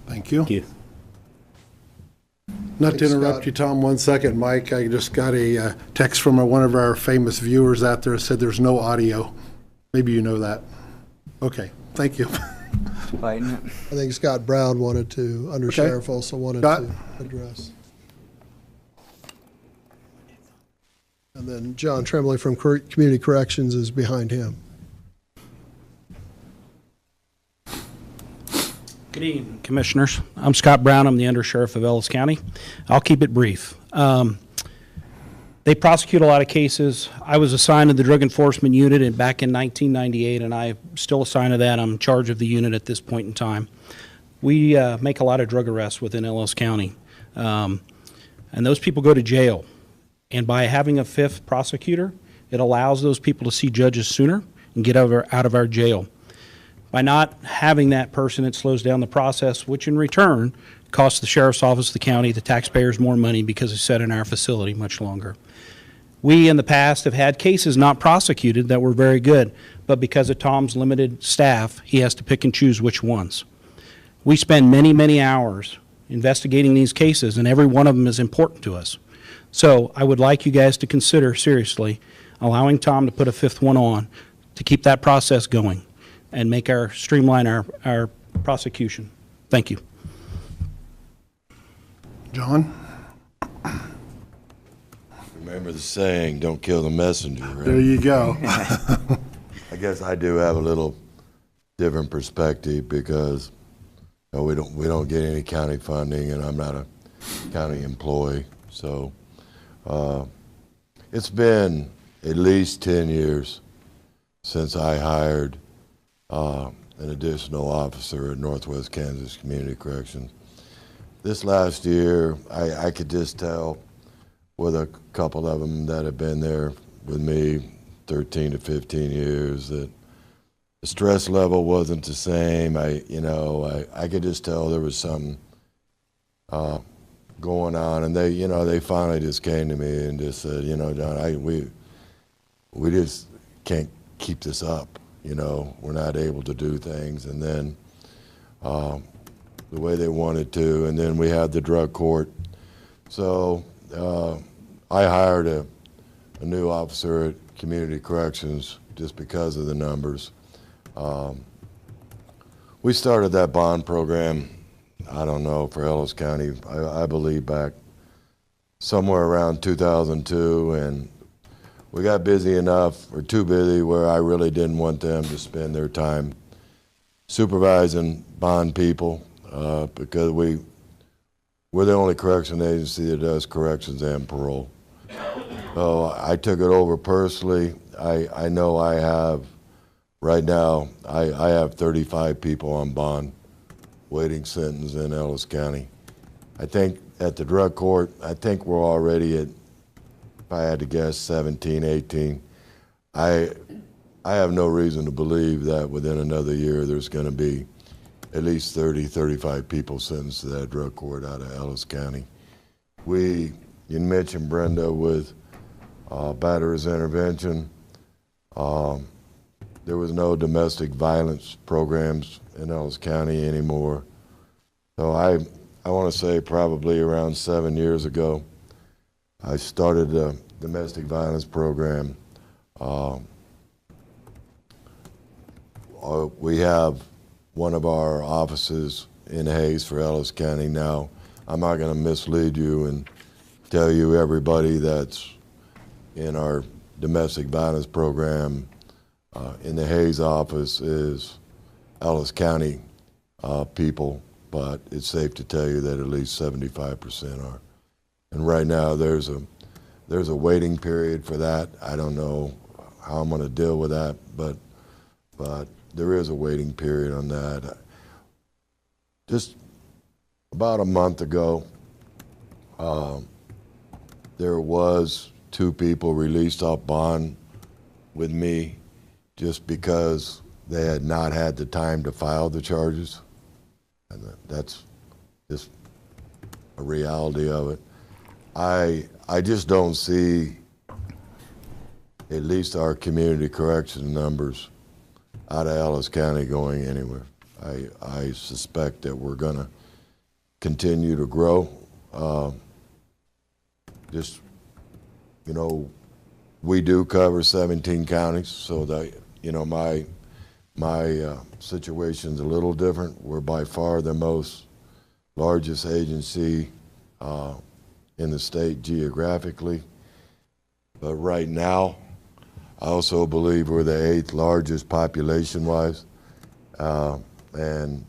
Thank you.
Thank you.
Not to
Thanks,
interrupt
Scott.
you, Tom, 1 second. Mike, I just got a text from one of our famous viewers out there that said there's no audio. Maybe you know that. Okay, thank you.
I think Scott Brown wanted to, under sheriff also wanted
Scott?
to address. And then John Tremblay from Community Corrections is behind him.
Good evening, Commissioners. I'm Scott Brown. I'm the Undersheriff of Ellis County. I'll keep it brief. The They prosecute a lot of cases. I was assigned to the Drug Enforcement Unit back in 1998, and I'm still assigned to that. I'm in charge of the unit at this point in time. We make a lot of drug arrests within Ellis County, and those people go to jail. And by having a fifth prosecutor, it allows those people to see judges sooner and get out of our jail. By not having that person, it slows down the process, which in return costs the sheriff's office, the county, the taxpayers more money because it's set in our facility much longer. We in the past have had cases not prosecuted that were very good, but because of Tom's limited staff, he has to pick and choose which ones. We spend many, many hours investigating these cases, and every one of them is important to us. So I would like you guys to consider seriously allowing Tom to put a fifth one on to keep that process going and make streamline our prosecution. Thank you.
John?
Remember the saying, don't kill the messenger, right?
There you go.
I guess I do have a little different perspective because we don't get any county funding, and I'm not a county employee. So it's been at least 10 years since I hired an additional officer at Northwest Kansas Community Corrections. This last year, I could just tell with a couple of them that have been there with me 13 to 15 years that the stress level wasn't the same. I could just tell there was something going on, and they finally just came to me and just said, John, we just can't keep this up. We're not able to do things, and then the way they wanted to, and then we had the drug court. So I hired a new officer at Community Corrections just because of the numbers. We started that bond program, I don't know, for Ellis County, I believe back somewhere around 2002, and we got busy enough, or too busy, where I really didn't want them to spend their time supervising bond people because we're the only correction agency that does corrections and parole. So I took it over personally. I know I have, right now, I have 35 people on bond waiting sentence in Ellis County. I think at the drug court, I think we're already at, if I had to guess, 17, 18. I have no reason to believe that within another year there's going to be at least 30, 35 people sentenced to that drug court out of Ellis County. You mentioned Brenda with batterer's intervention. There was no domestic violence programs in Ellis County anymore. So I want to say probably around 7 years ago, I started a domestic violence program. We have one of our offices in Hayes for Ellis County now. I'm not going to mislead you and tell you everybody that's in our domestic violence program in the Hayes office is Ellis County people, but it's safe to tell you that at least 75% are. And right now there's a waiting period for that. I don't know how I'm going to deal with that, but there is a waiting period on that. Just about a month ago, there was 2 people released off bond with me just because they had not had the time to file the charges. And that's just a reality of it. I just don't see at least our community correction numbers out of Ellis County going anywhere. I suspect that we're going to continue to grow. We do cover 17 counties, so that, my situation's a little different. We're by far the most largest agency in the state geographically. But right now, I also believe we're the 8th largest population-wise, and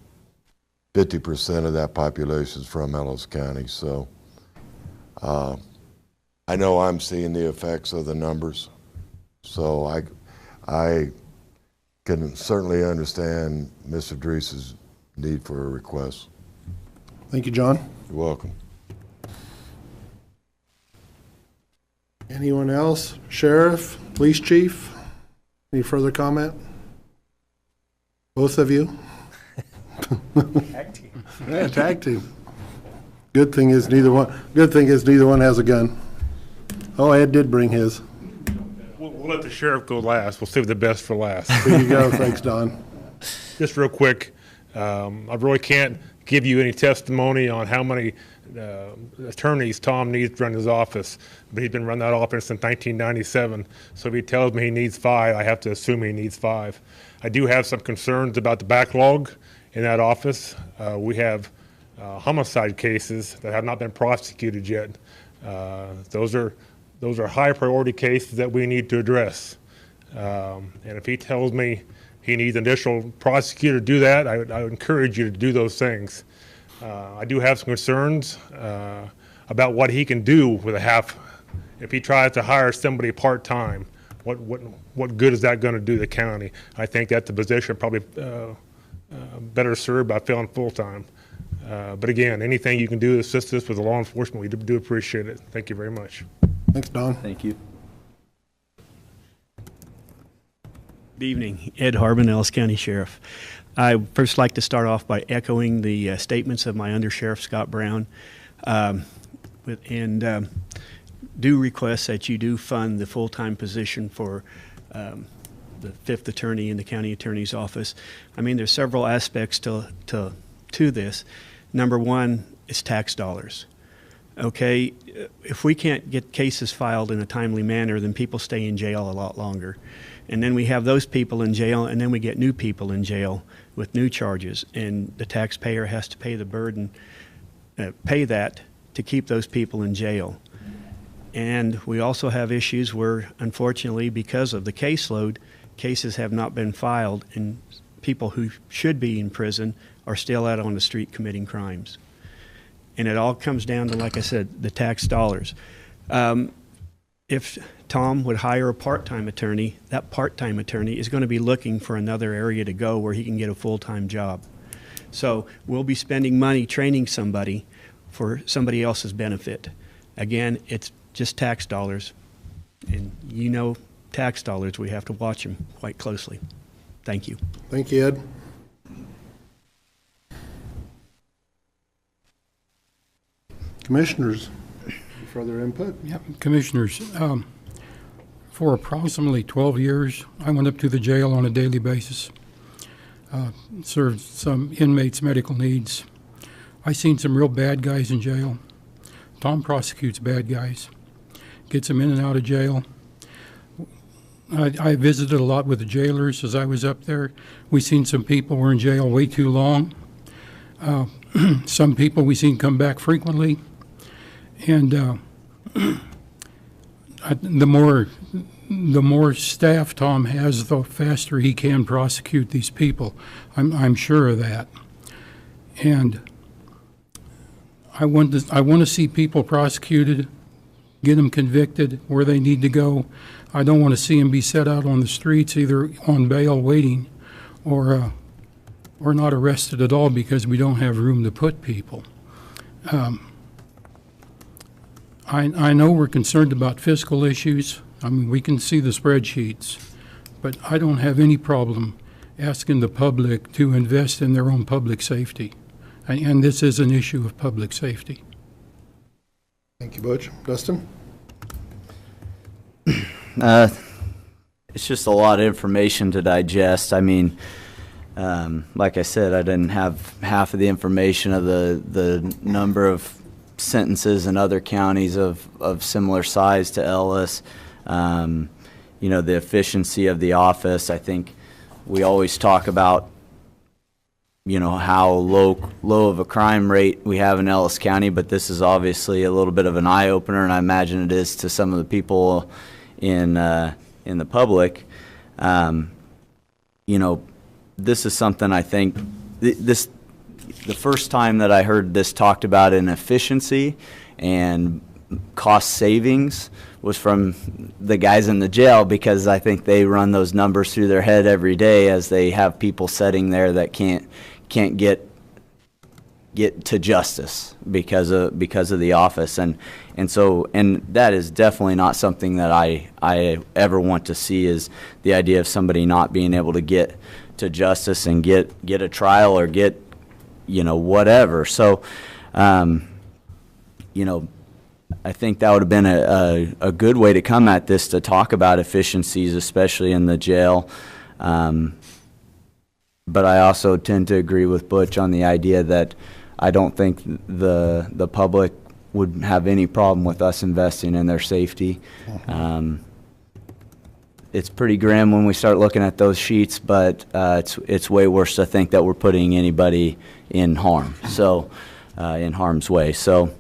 50% of that population is from Ellis County. So I I know I'm seeing the effects of the numbers, so I can certainly understand Mr. Drees's need for a request.
Thank you, John.
You're welcome.
Anyone else? Sheriff, police chief? Any further comment? Both of you?
Tag team.
Yeah, tag team. Good thing is neither one has a gun. Oh, Ed did bring his.
We'll let the sheriff go last. We'll save the best for last.
There you go. Thanks, Don.
Just real quick, I really can't give you any testimony on how many attorneys Tom needs to run his office, but he's been running that office since 1997. So if he tells me he needs 5, I have to assume he needs 5. I do have some concerns about the backlog in that office. We have homicide cases that have not been prosecuted yet. Those are high priority cases that we need to address. And if he tells me he needs an additional prosecutor to do that, I would encourage you to do those things. I do have some concerns about what he can do with a half. If he tries to hire somebody part-time, what good is that going to do the county? I think that's a position probably better served by filling full-time. But again, anything you can do to assist us with the law enforcement, we do appreciate it. Thank you very much.
Thanks, Don.
Thank you.
Good evening. Ed Harbin, Ellis County Sheriff. I first like to start off by echoing the statements of my Undersheriff Scott Brown, and do request that you do fund the full-time position for the 5th attorney in the county attorney's office. I mean, there's several aspects to this. Number one is tax dollars. Okay, if we can't get cases filed in a timely manner, then people stay in jail a lot longer. And then we have those people in jail, and then we get new people in jail with new charges, and the taxpayer has to pay the burden, pay that to keep those people in jail. And we also have issues where, unfortunately, because of the caseload, cases have not been filed, and people who should be in prison are still out on the street committing crimes. And it all comes down to, like I said, the tax dollars. If Tom would hire a part-time attorney, that part-time attorney is going to be looking for another area to go where he can get a full-time job. So we'll be spending money training somebody for somebody else's benefit. Again, it's just tax dollars. And you know, tax dollars, we have to watch them quite closely. Thank you.
Thank you, Ed. Commissioners, any further input?
Yep, Commissioners, for approximately 12 years, I went up to the jail on a daily basis, served some inmates' medical needs. I seen some real bad guys in jail. Tom prosecutes bad guys, gets them in and out of jail. I visited a lot with the jailers as I was up there. We seen some people were in jail way too long. Some people we seen come back frequently. And the more staff Tom has, the faster he can prosecute these people. I'm sure of that. And I want to see people prosecuted, get them convicted where they need to go. I don't want to see them be set out on the streets, either on bail waiting, or not arrested at all because we don't have room to put people. I know we're concerned about fiscal issues. I mean, we can see the spreadsheets, but I don't have any problem asking the public to invest in their own public safety. And this is an issue of public safety.
Thank you, Butch. Dustin?
It's just a lot of information to digest. I mean, like I said, I didn't have half of the information of the number of sentences in other counties of similar size to Ellis. You know, the efficiency of the office. I think we always talk about, you know, how low of a crime rate we have in Ellis County, but this is obviously a little bit of an eye-opener, and I imagine it is to some of the people in the public. You know, this is something I think, the first time that I heard this talked about in efficiency and cost savings was from the guys in the jail, because I think they run those numbers through their head every day as they have people sitting there that can't get to justice because of the office. And that is definitely not something that I ever want to see, is the idea of somebody not being able to get to justice and get a trial or get, whatever. So, I think that would have been a good way to come at this, to talk about efficiencies, especially in the jail. But I also tend to agree with Butch on the idea that I don't think the public would have any problem with us investing in their safety. It's pretty grim when we start looking at those sheets, but it's way worse to think that we're putting anybody in harm, in harm's way. So,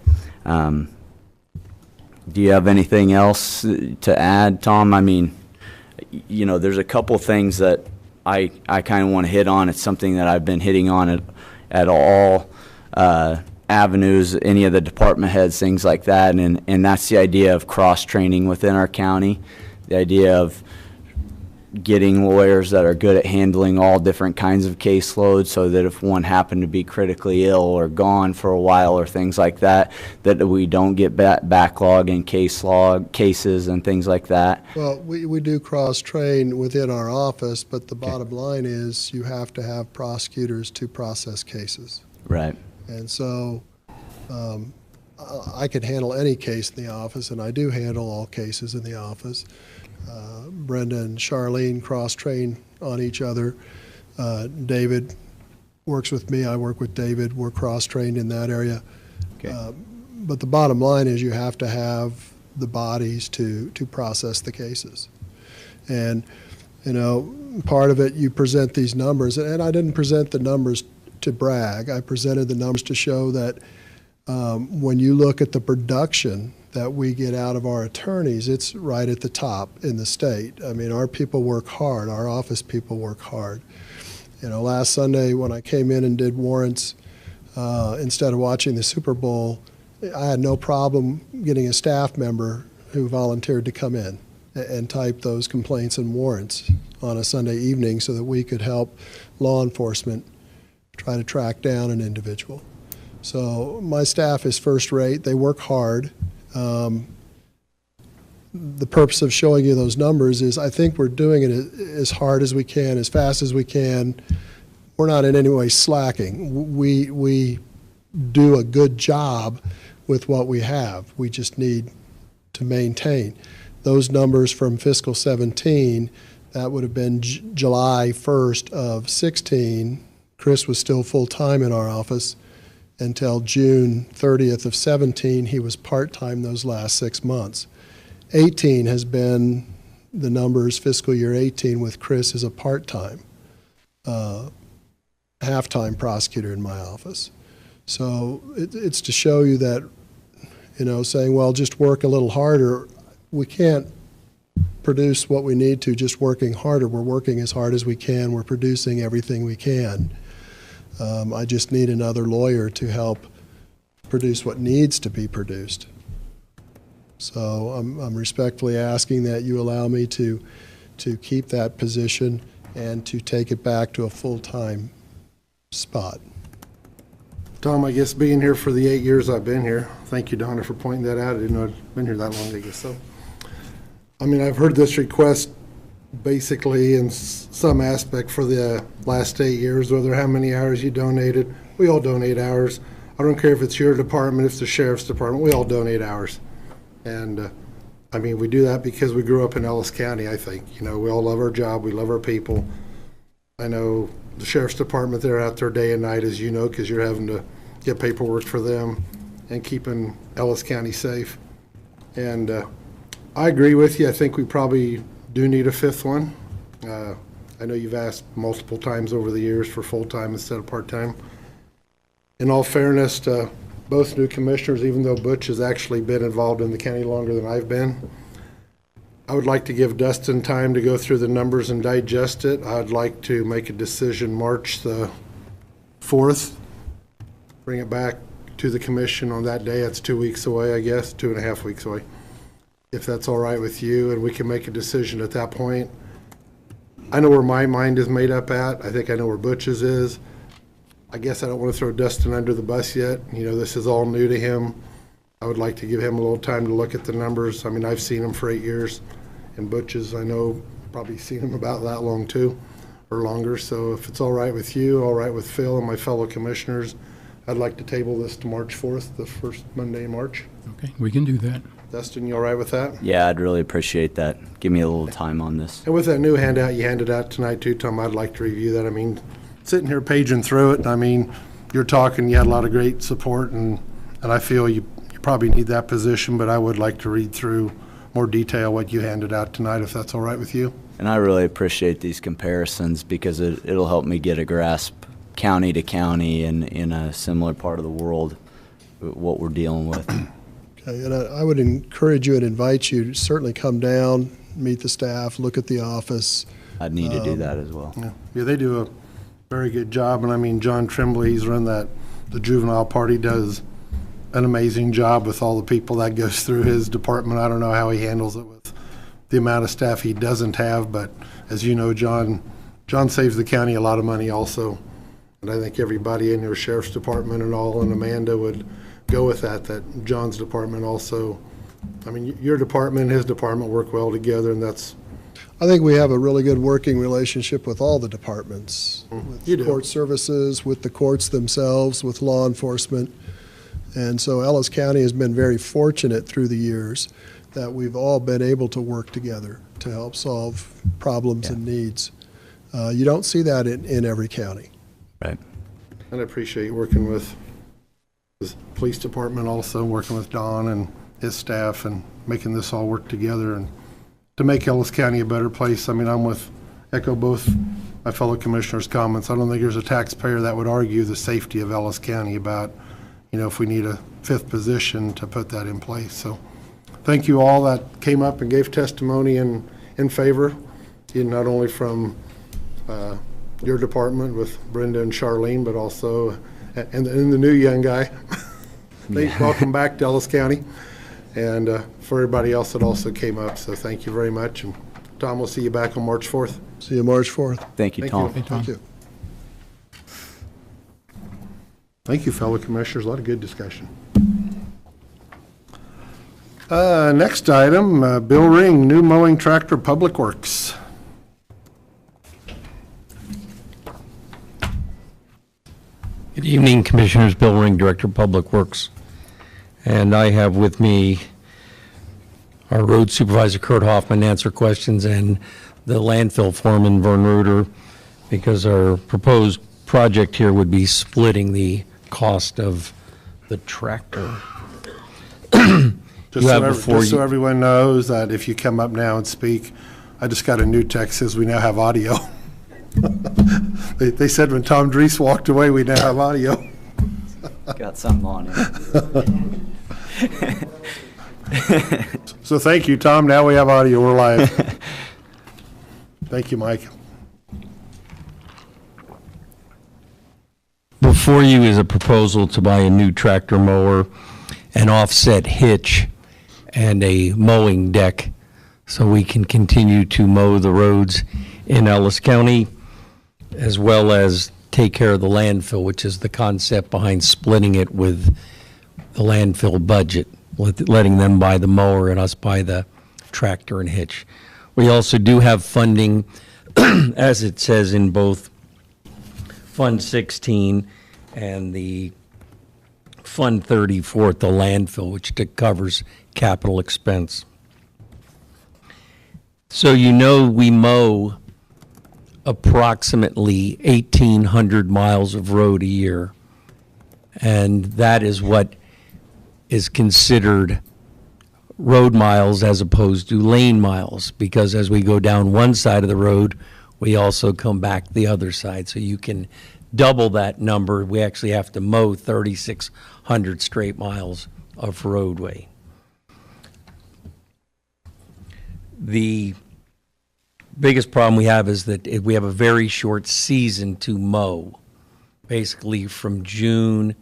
do you have anything else to add, Tom? I mean, there's a couple things that I kind of want to hit on. It's something that I've been hitting on at all avenues, any of the department heads, things like that, and that's the idea of cross-training within our county, the idea of getting lawyers that are good at handling all different kinds of caseloads, so that if one happened to be critically ill or gone for a while or things like that, that we don't get backlog in cases and things like that.
Well, we do cross-train within our office, but the bottom line is you have to have prosecutors to process cases.
Right.
And so I could handle any case in the office, and I do handle all cases in the office. Brenda and Charlene cross-train on each other. David works with me. I work with David. We're cross-trained in that area.
Okay.
But the bottom line is you have to have the bodies to process the cases. And, part of it, you present these numbers, and I didn't present the numbers to brag. I presented the numbers to show that when you look at the production that we get out of our attorneys, it's right at the top in the state. I mean, our people work hard. Our office people work hard. Last Sunday when I came in and did warrants, instead of watching the Super Bowl, I had no problem getting a staff member who volunteered to come in and type those complaints and warrants on a Sunday evening so that we could help law enforcement try to track down an individual. So my staff is first rate. They work hard. The purpose of showing you those numbers is I think we're doing it as hard as we can, as fast as we can. We're not in any way slacking. We do a good job with what we have. We just need to maintain. Those numbers from fiscal 17, that would have been July 1st of 16. Chris was still full-time in our office until June 30th of 17. He was part-time those last 6 months. 18 has been the numbers, fiscal year 18, with Chris as a part-time, half-time prosecutor in my office. So it's to show you that, saying, well, just work a little harder. We can't produce what we need to just working harder. We're working as hard as we can. We're producing everything we can. I just need another lawyer to help produce what needs to be produced. So I'm respectfully asking that you allow me to keep that position and to take it back to a full-time spot.
Tom, I guess being here for the 8 years I've been here, thank you, Donna, for pointing that out. I didn't know I'd been here that long, I guess so. I mean, I've heard this request basically in some aspect for the last 8 years, whether how many hours you donated. We all donate hours. I don't care if it's your department, if it's the sheriff's department, we all donate hours. And I mean, we do that because we grew up in Ellis County, I think. We all love our job, we love our people. I know the sheriff's department, they're out there day and night, as you know, because you're having to get paperwork for them and keeping Ellis County safe. And I agree with you. I think we probably do need a fifth one. I know you've asked multiple times over the years for full-time instead of part-time. In all fairness to both new commissioners, even though Butch has actually been involved in the county longer than I've been, I would like to give Dustin time to go through the numbers and digest it. I'd like to make a decision March the 4th, bring it back to the commission on that day. It's 2 weeks away, I guess, 2.5 weeks away. If that's all right with you, and we can make a decision at that point. I know where my mind is made up at. I think I know where Butch's is. I guess I don't want to throw Dustin under the bus yet. You know, this is all new to him. I would like to give him a little time to look at the numbers. I mean, I've seen him for 8 years, and Butch's, I know, probably seen him about that long too, or longer. So if it's all right with you, all right with Phil and my fellow commissioners, I'd like to table this to March 4th, the first Monday in March.
Okay, we can do that.
Dustin, you all right with that?
Yeah, I'd really appreciate that. Give me a little time on this.
And with that new handout you handed out tonight too, Tom, I'd like to review that. I mean, sitting here paging through it, I mean, you're talking, you had a lot of great support, and I feel you probably need that position, but I would like to read through more detail what you handed out tonight, if that's all right with you.
And I really appreciate these comparisons because it'll help me get a grasp county to county and in a similar part of the world what we're dealing with.
Okay, and I would encourage you and invite you to certainly come down, meet the staff, look at the office.
I'd need to do that as well.
Yeah, they do a very good job, and I mean, John Tremblay, he's run the juvenile party, does an amazing job with all the people that goes through his department. I don't know how he handles it with the amount of staff he doesn't have, but as you know, John saves the county a lot of money also. And I think everybody in your sheriff's department and all, and Amanda would go with that John's department also, I mean, your department and his department work well together, and that's.
I think we have a really good working relationship with all the departments,
You
with
do.
court services, with the courts themselves, with law enforcement. And so Ellis County has been very fortunate through the years that we've all been able to work together to help solve problems and needs. You don't see that in every county.
Right.
And I appreciate working with the police department also, working with Don and his staff and making this all work together and to make Ellis County a better place. I mean, echo both my fellow commissioners' comments. I don't think there's a taxpayer that would argue the safety of Ellis County about, you know, if we need a 5th position to put that in place. So thank you all that came up and gave testimony in favor, not only from your department with Brenda and Charlene, but also and the new young guy. Welcome back to Ellis County, and for everybody else that also came up. So thank you very much. And Tom, we'll see you back on March 4th.
See you March 4th.
Thank you, Tom.
Thank you.
Thank you, fellow commissioners. A lot of good discussion. Next item, Bill Ring, new mowing tractor, Public Works.
Good evening, Commissioners. Bill Ring, Director of Public Works. And I have with me our Road Supervisor Kurt Hoffman to answer questions and the landfill foreman Vern Reuter, because our proposed project here would be splitting the cost of the tractor.
Just so everyone knows that if you come up now and speak, I just got a new text says we now have audio. They said when Tom Drees walked away, we now have audio.
Got something on it.
So thank you, Tom. Now we have audio. We're live. Thank you, Mike.
Before you is a proposal to buy a new tractor mower, an offset hitch, and a mowing deck so we can continue to mow the roads in Ellis County, as well as take care of the landfill, which is the concept behind splitting it with the landfill budget, letting them buy the mower and us buy the tractor and hitch. We also do have funding, as it says in both Fund 16 and the Fund 30 for the landfill, which covers capital expense. So you know we mow approximately 1,800 miles of road a year, and that is what is considered road miles as opposed to lane miles, because as we go down one side of the road, we also come back the other side. So you can double that number. We actually have to mow 3,600 straight miles of roadway. The biggest problem we have is that we have a very short season to mow, basically from June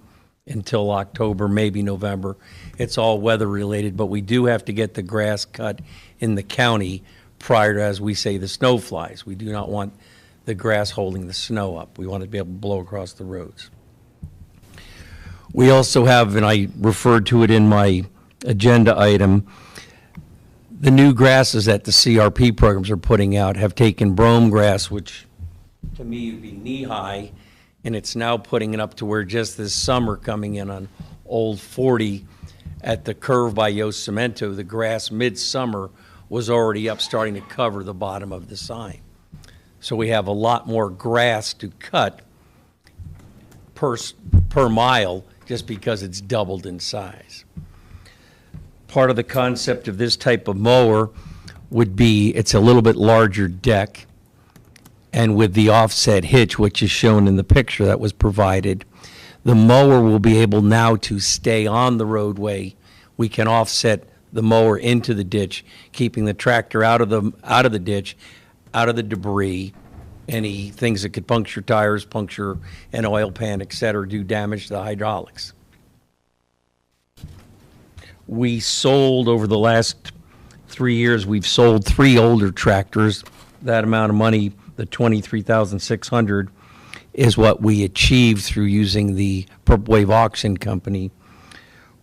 until October, maybe November. It's all weather related, but we do have to get the grass cut in the county prior to, as we say, the snow flies. We do not want the grass holding the snow up. We want it to be able to blow across the roads. We also have, and I referred to it in my agenda item, the new grasses that the CRP programs are putting out have taken brome grass, which to me would be knee-high, and it's now putting it up to where just this summer coming in on Old 40 at the curve by Yosemento, the grass midsummer was already up starting to cover the bottom of the sign. So we have a lot more grass to cut per mile just because it's doubled in size. Part of the concept of this type of mower would be it's a little bit larger deck, and with the offset hitch, which is shown in the picture that was provided, the mower will be able now to stay on the roadway. We can offset the mower into the ditch, keeping the tractor out of the ditch, out of the debris, any things that could puncture tires, puncture an oil pan, et cetera, do damage to the hydraulics. We sold, over the last 3 years, we've sold 3 older tractors. That amount of money, the $23,600, is what we achieved through using the Purple Wave Auction Company,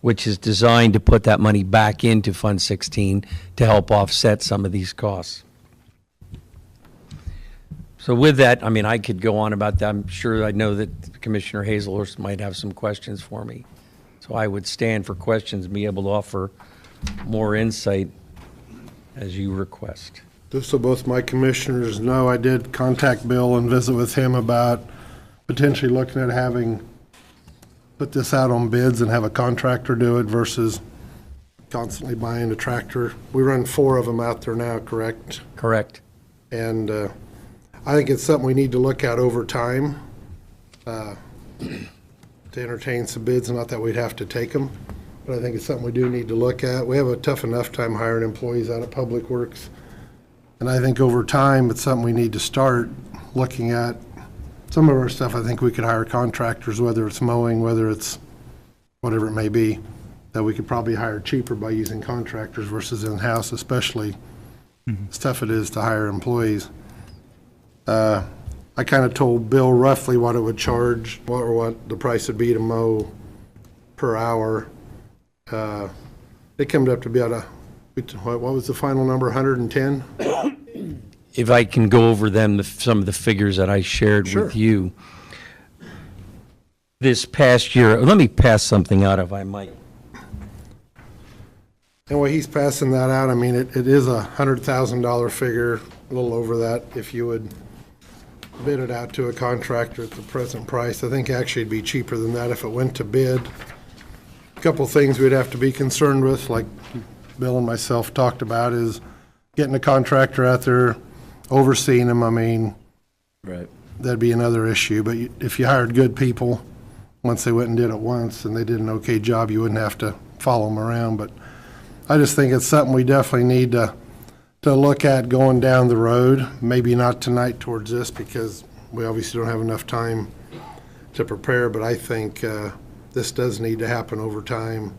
which is designed to put that money back into Fund 16 to help offset some of these costs. So with that, I mean, I could go on about that. I'm sure I know that Commissioner Hazelhurst might have some questions for me. So I would stand for questions and be able to offer more insight as you request.
Just so both my commissioners know, I did contact Bill and visit with him about potentially looking at having put this out on bids and have a contractor do it versus constantly buying a tractor. We run 4 of them out there now, correct?
Correct.
And I think it's something we need to look at over time to entertain some bids, not that we'd have to take them, but I think it's something we do need to look at. We have a tough enough time hiring employees out of Public Works, and I think over time it's something we need to start looking at. Some of our stuff, I think we could hire contractors, whether it's mowing, whether it's whatever it may be, that we could probably hire cheaper by using contractors versus in-house, especially as tough it is to hire employees. I kind of told Bill roughly what it would charge, or what the price would be to mow per hour. It came up to be about what was the final number, 110?
If I can go over them, some of the figures that I shared with you. This past year, let me pass something out if I might.
And while he's passing that out, I mean, it is a $100,000 figure, a little over that, if you would bid it out to a contractor at the present price. I think actually it'd be cheaper than that if it went to bid. A couple things we'd have to be concerned with, like Bill and myself talked about, is getting a contractor out there, overseeing them. I mean,
right,
that'd be another issue. But if you hired good people, once they went and did it once and they did an okay job, you wouldn't have to follow them around. But I just think it's something we definitely need to look at going down the road. Maybe not tonight towards this, because we obviously don't have enough time to prepare, but I think this does need to happen over time.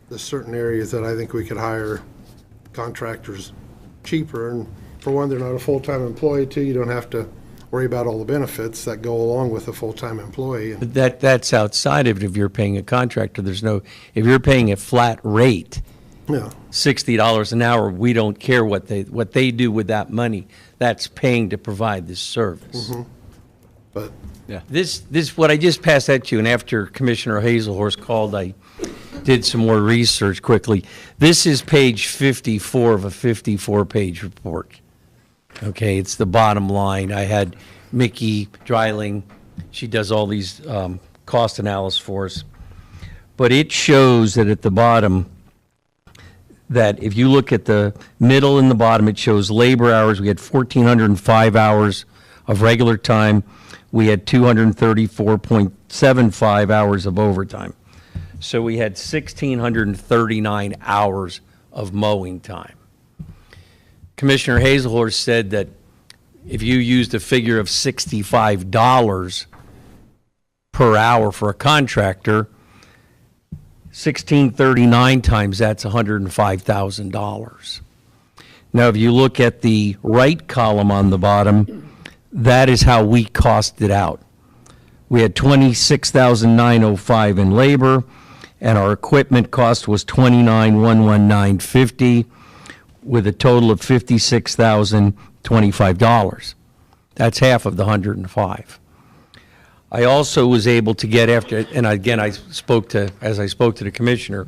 There's certain areas that I think we could hire contractors cheaper, and for one, they're not a full-time employee. Two, you don't have to worry about all the benefits that go along with a full-time employee.
But that's outside of it. If you're paying a contractor, if you're paying a flat rate,
yeah,
$60 an hour, we don't care what they do with that money. That's paying to provide this service.
Mm-hmm. But
yeah, this what I just passed that to you, and after Commissioner Hazelhurst called, I did some more research quickly. This is page 54 of a 54-page report. Okay, it's the bottom line. I had Mickey Dreiling, she does all these cost analysis for us, but it shows that at the bottom, that if you look at the middle and the bottom, it shows labor hours. We had 1,405 hours of regular time. We had 234.75 hours of overtime. So we had 1,639 hours of mowing time. Commissioner Hazelhurst said that if you used a figure of $65 per hour for a contractor, 1639 times that's $105,000. Now, if you look at the right column on the bottom, that is how we cost it out. We had $26,905 in labor, and our equipment cost was $29,119.50, with a total of $56,025. That's half of the 105. I also was able to get after, and again, as I spoke to the commissioner,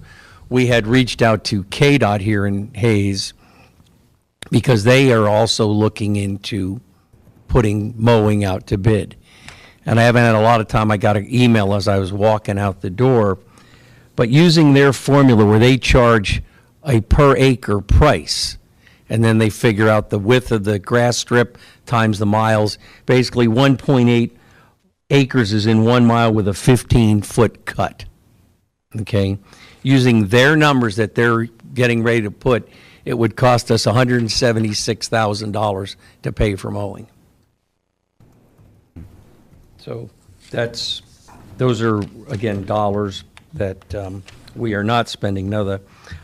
we had reached out to KDOT here in Hayes because they are also looking into putting mowing out to bid. And I haven't had a lot of time. I got an email as I was walking out the door. But using their formula where they charge a per acre price, and then they figure out the width of the grass strip times the miles, basically 1.8 acres is in 1 mile with a 15-foot cut, okay? Using their numbers that they're getting ready to put, it would cost us $176,000 to pay for mowing. So those are, again, dollars that we are not spending. Now,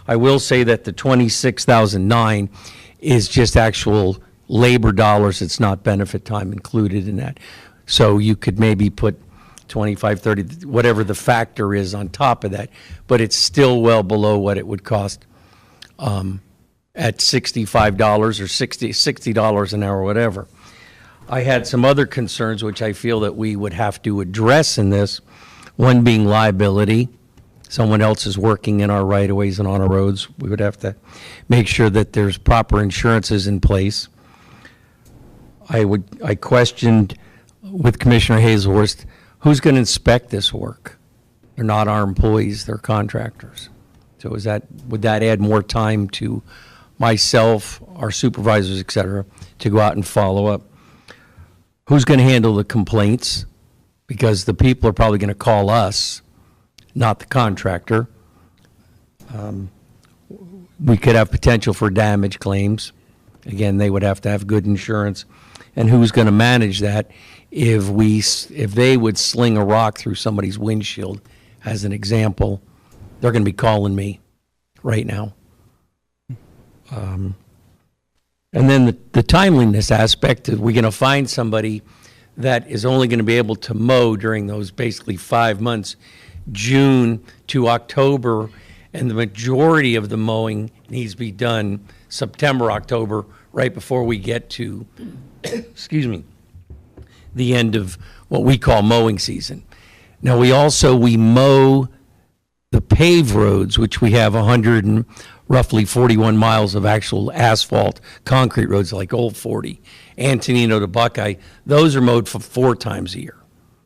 I will say that the $26,009 is just actual labor dollars. It's not benefit time included in that. So you could maybe put 25, 30, whatever the factor is on top of that, but it's still well below what it would cost at $65 or $60 an hour, whatever. I had some other concerns which I feel that we would have to address in this, one being liability. Someone else is working in our right-of-ways and on our roads. We would have to make sure that there's proper insurances in place. I questioned with Commissioner Hazelhurst, who's going to inspect this work? They're not our employees, they're contractors. So would that add more time to myself, our supervisors, et cetera, to go out and follow up? Who's going to handle the complaints? Because the people are probably going to call us, not the contractor. We could have potential for damage claims. Again, they would have to have good insurance. And who's going to manage that if they would sling a rock through somebody's windshield, as an example? They're going to be calling me right now. And then the timeliness aspect, is we're going to find somebody that is only going to be able to mow during those basically 5 months, June to October, and the majority of the mowing needs to be done September, October, right before we get to, excuse me, the end of what we call mowing season. Now, we mow the paved roads, which we have roughly 41 miles of actual asphalt concrete roads like Old 40, Antonino to Buckeye. Those are mowed for 4 times a year.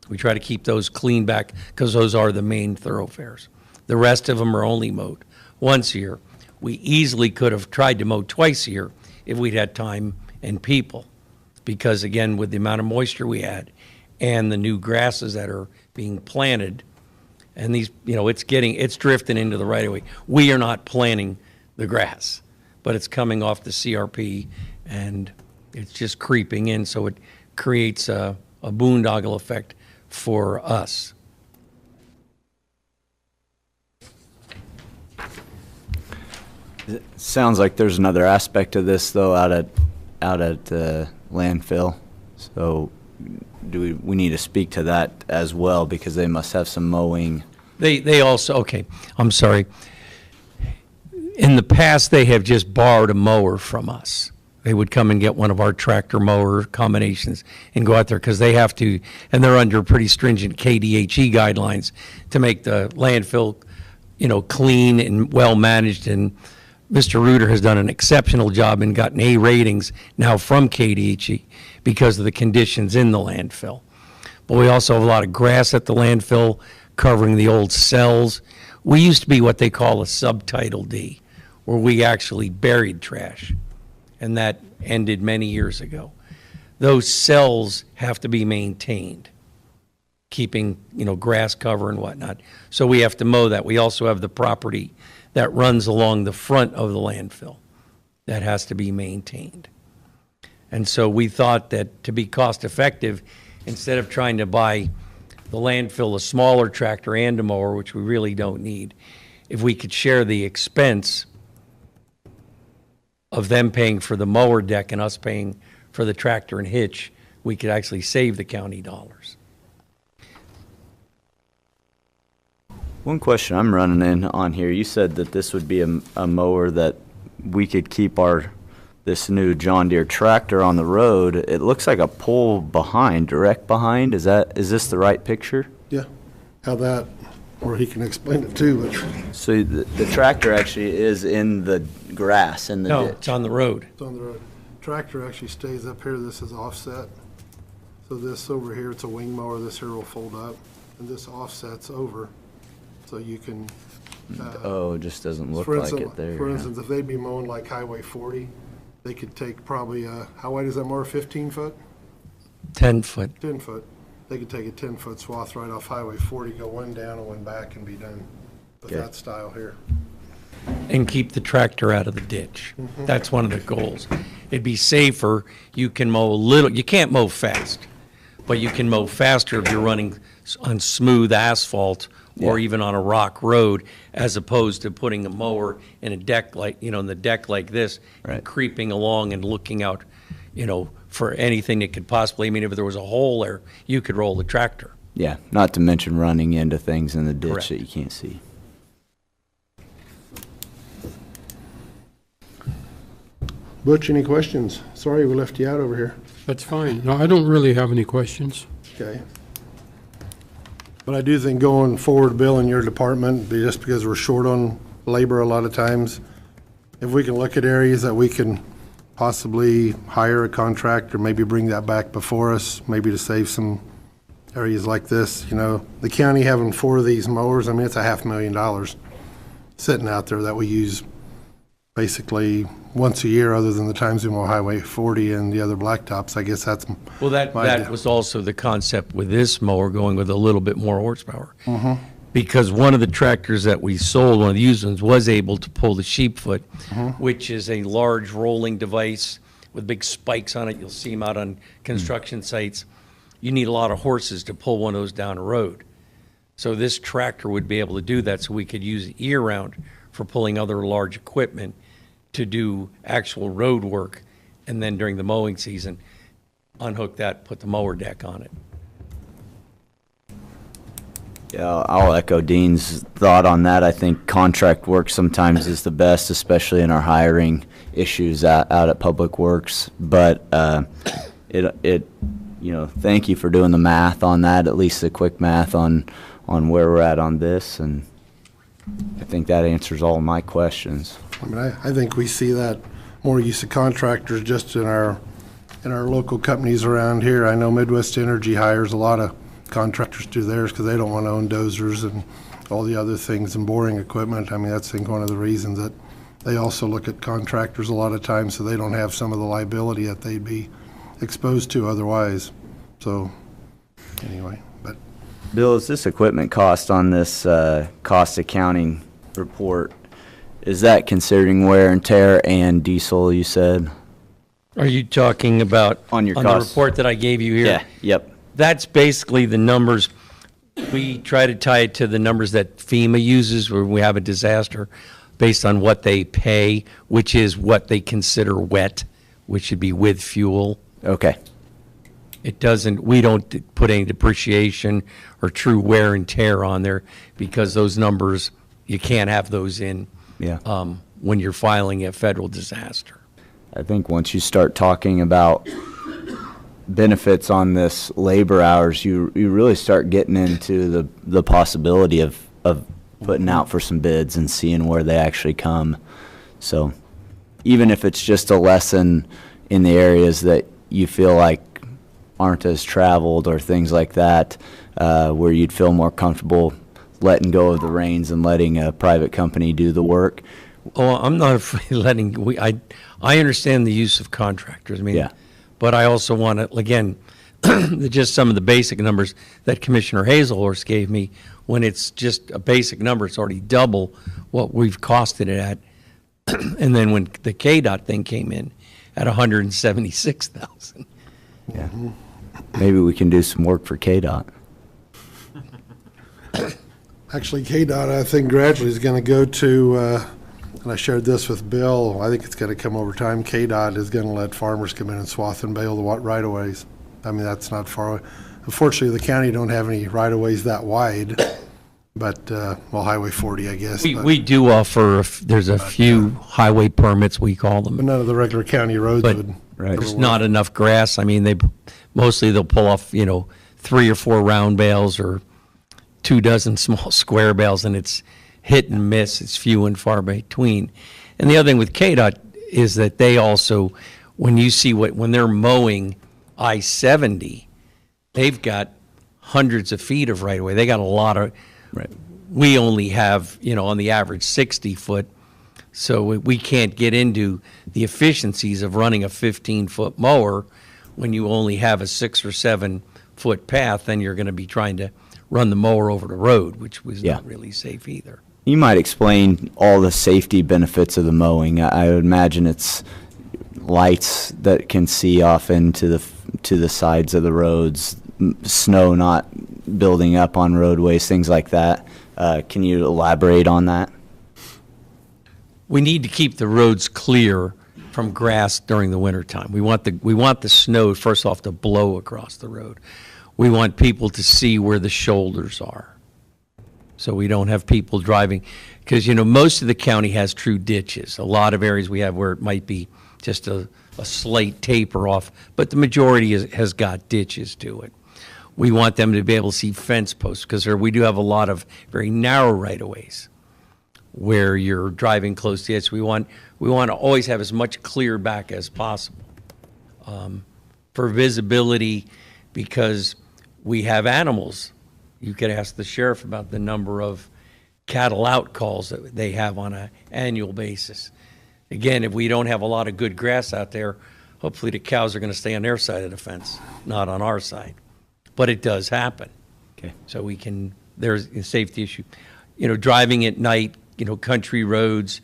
We try to keep those clean back because those are the main thoroughfares. The rest of them are only mowed once a year. We easily could have tried to mow twice a year if we'd had time and people, because again, with the amount of moisture we had and the new grasses that are being planted, and these, it's drifting into the right of way. We are not planting the grass, but it's coming off the CRP and it's just creeping in, so it creates a boondoggle effect for us.
It sounds like there's another aspect of this though out at landfill. So do we need to speak to that as well, because they must have some mowing.
They also, okay, I'm sorry. In the past, they have just borrowed a mower from us. They would come and get one of our tractor mower combinations and go out there because they have to, and they're under pretty stringent KDHE guidelines to make the landfill, clean and well managed. And Mr. Reuter has done an exceptional job and gotten A ratings now from KDHE because of the conditions in the landfill. But we also have a lot of grass at the landfill covering the old cells. We used to be what they call a subtitle D, where we actually buried trash, and that ended many years ago. Those cells have to be maintained, keeping, grass cover and whatnot. So we have to mow that. We also have the property that runs along the front of the landfill that has to be maintained. And so we thought that to be cost effective, instead of trying to buy the landfill a smaller tractor and a mower, which we really don't need, if we could share the expense of them paying for the mower deck and us paying for the tractor and hitch, we could actually save the county dollars.
One question I'm running in on here, you said that this would be a mower that we could keep this new John Deere tractor on the road. It looks like a pole behind, direct behind. Is this the right picture?
Yeah, how that, or he can explain it too, but
So the tractor actually is in the grass, in the
No,
ditch?
it's on the road.
it's on the road. Tractor actually stays up here, this is offset. So this over here, it's a wing mower, this here will fold up, and this offsets over, so you can.
Oh, it just doesn't look
For
like
instance-
it there.
For
yeah.
instance, if they'd be mowing like Highway 40, they could take probably, how wide is that mower, 15 foot?
10 foot.
10 foot. They could take a 10-foot swath right off Highway 40, go one down and one back and be done with
Okay.
that style here.
And keep the tractor out of the ditch.
Mm-hmm.
That's one of the goals. It'd be safer. You can mow a little, you can't mow fast, but you can mow faster if you're running on smooth asphalt or
Yeah.
even on a rock road, as opposed to putting a mower in a deck like, in the deck like this, and
Right.
creeping along and looking out, for anything that could possibly, if there was a hole there, you could roll the tractor.
Yeah, not to mention running into things in the ditch
Correct.
that you can't see.
Butch, any questions? Sorry we left you out over here.
That's fine. No, I don't really have any questions.
Okay. But I do think going forward, Bill, in your department, just because we're short on labor a lot of times, if we can look at areas that we can possibly hire a contractor, maybe bring that back before us, maybe to save some areas like this, the county having 4 of these mowers, it's $500,000 sitting out there that we use basically once a year, other than the times we mow Highway 40 and the other blacktops. I guess that's
Well, that
my idea.
was also the concept with this mower, going with a little bit more horsepower.
Mm-hmm.
Because one of the tractors that we sold, one of the used ones, was able to pull the sheep foot, which is a large rolling device with big spikes on it. You'll see them out on construction sites. You need a lot of horses to pull one of those down a road. So this tractor would be able to do that, so we could use it year-round for pulling other large equipment to do actual road work, and then during the mowing season, unhook that, put the mower deck on it.
Yeah, I'll echo Dean's thought on that. I think contract work sometimes is the best, especially in our hiring issues out at Public Works. But thank you for doing the math on that, at least the quick math on where we're at on this, and I think that answers all of my questions.
I think we see that more use of contractors just in our local companies around here. I know Midwest Energy hires a lot of contractors to theirs because they don't want to own dozers and all the other things and boring equipment. That's, I think, one of the reasons that they also look at contractors a lot of times, so they don't have some of the liability that they'd be exposed to otherwise. So anyway, but
Bill, is this equipment cost on this cost accounting report, is that considering wear and tear and diesel, you said?
Are you talking about
On your
the
costs?
report that I gave you here?
Yeah, yep.
That's basically the numbers. We try to tie it to the numbers that FEMA uses when we have a disaster, based on what they pay, which is what they consider wet, which should be with fuel.
Okay.
We don't put any depreciation or true wear and tear on there, because those numbers, you can't have those in
Yeah.
when you're filing a federal disaster.
I think once you start talking about benefits on this labor hours, you really start getting into the possibility of putting out for some bids and seeing where they actually come. So even if it's just a lesson in the areas that you feel like aren't as traveled or things like that, where you'd feel more comfortable letting go of the reins and letting a private company do the work.
Oh, I'm not afraid of letting, I understand the use of contractors.
Yeah.
But I also want to, again, just some of the basic numbers that Commissioner Hazelhorst gave me. When it's just a basic number, it's already double what we've costed it at. And then when the KDOT thing came in at $176,000.
Maybe we can do some work for KDOT.
Actually, KDOT, I think gradually is going to go to, and I shared this with Bill, I think it's going to come over time. KDOT is going to let farmers come in and swath and bale the right-of-ways. I mean, that's not far away. Unfortunately, the county don't have any right-of-ways that wide, but, well, Highway 40, I guess.
We do offer, there's a few highway permits, we call
But
them,
none of the regular county roads
but
would.
there's not enough grass. I mean, they'll pull off, 3 or 4 round bales or 2 dozen small square bales, and it's hit and miss. It's few and far between. And the other thing with KDOT is that they also, when you see when they're mowing I-70, they've got hundreds of feet of right-of-way. They got a lot of, we only have, on the average 60 foot. So we can't get into the efficiencies of running a 15-foot mower when you only have a 6 or 7 foot path. Then you're going to be trying to run the mower over the road, which was not really safe either.
You might explain all the safety benefits of the mowing. I would imagine it's lights that can see off into the sides of the roads, snow not building up on roadways, things like that. Can you elaborate on that?
We need to keep the roads clear from grass during the wintertime. We want the snow, first off, to blow across the road. We want people to see where the shoulders are. So we don't have people driving, because, most of the county has true ditches. A lot of areas we have where it might be just a slight taper off, but the majority has got ditches to it. We want them to be able to see fence posts, because we do have a lot of very narrow right-of-ways where you're driving close to it. So we want to always have as much clear back as possible for visibility, because we have animals. You could ask the sheriff about the number of cattle out calls that they have on an annual basis. Again, if we don't have a lot of good grass out there, hopefully the cows are going to stay on their side of the fence, not on our side. But it does happen.
Okay.
So there's a safety issue. Driving at night, country roads,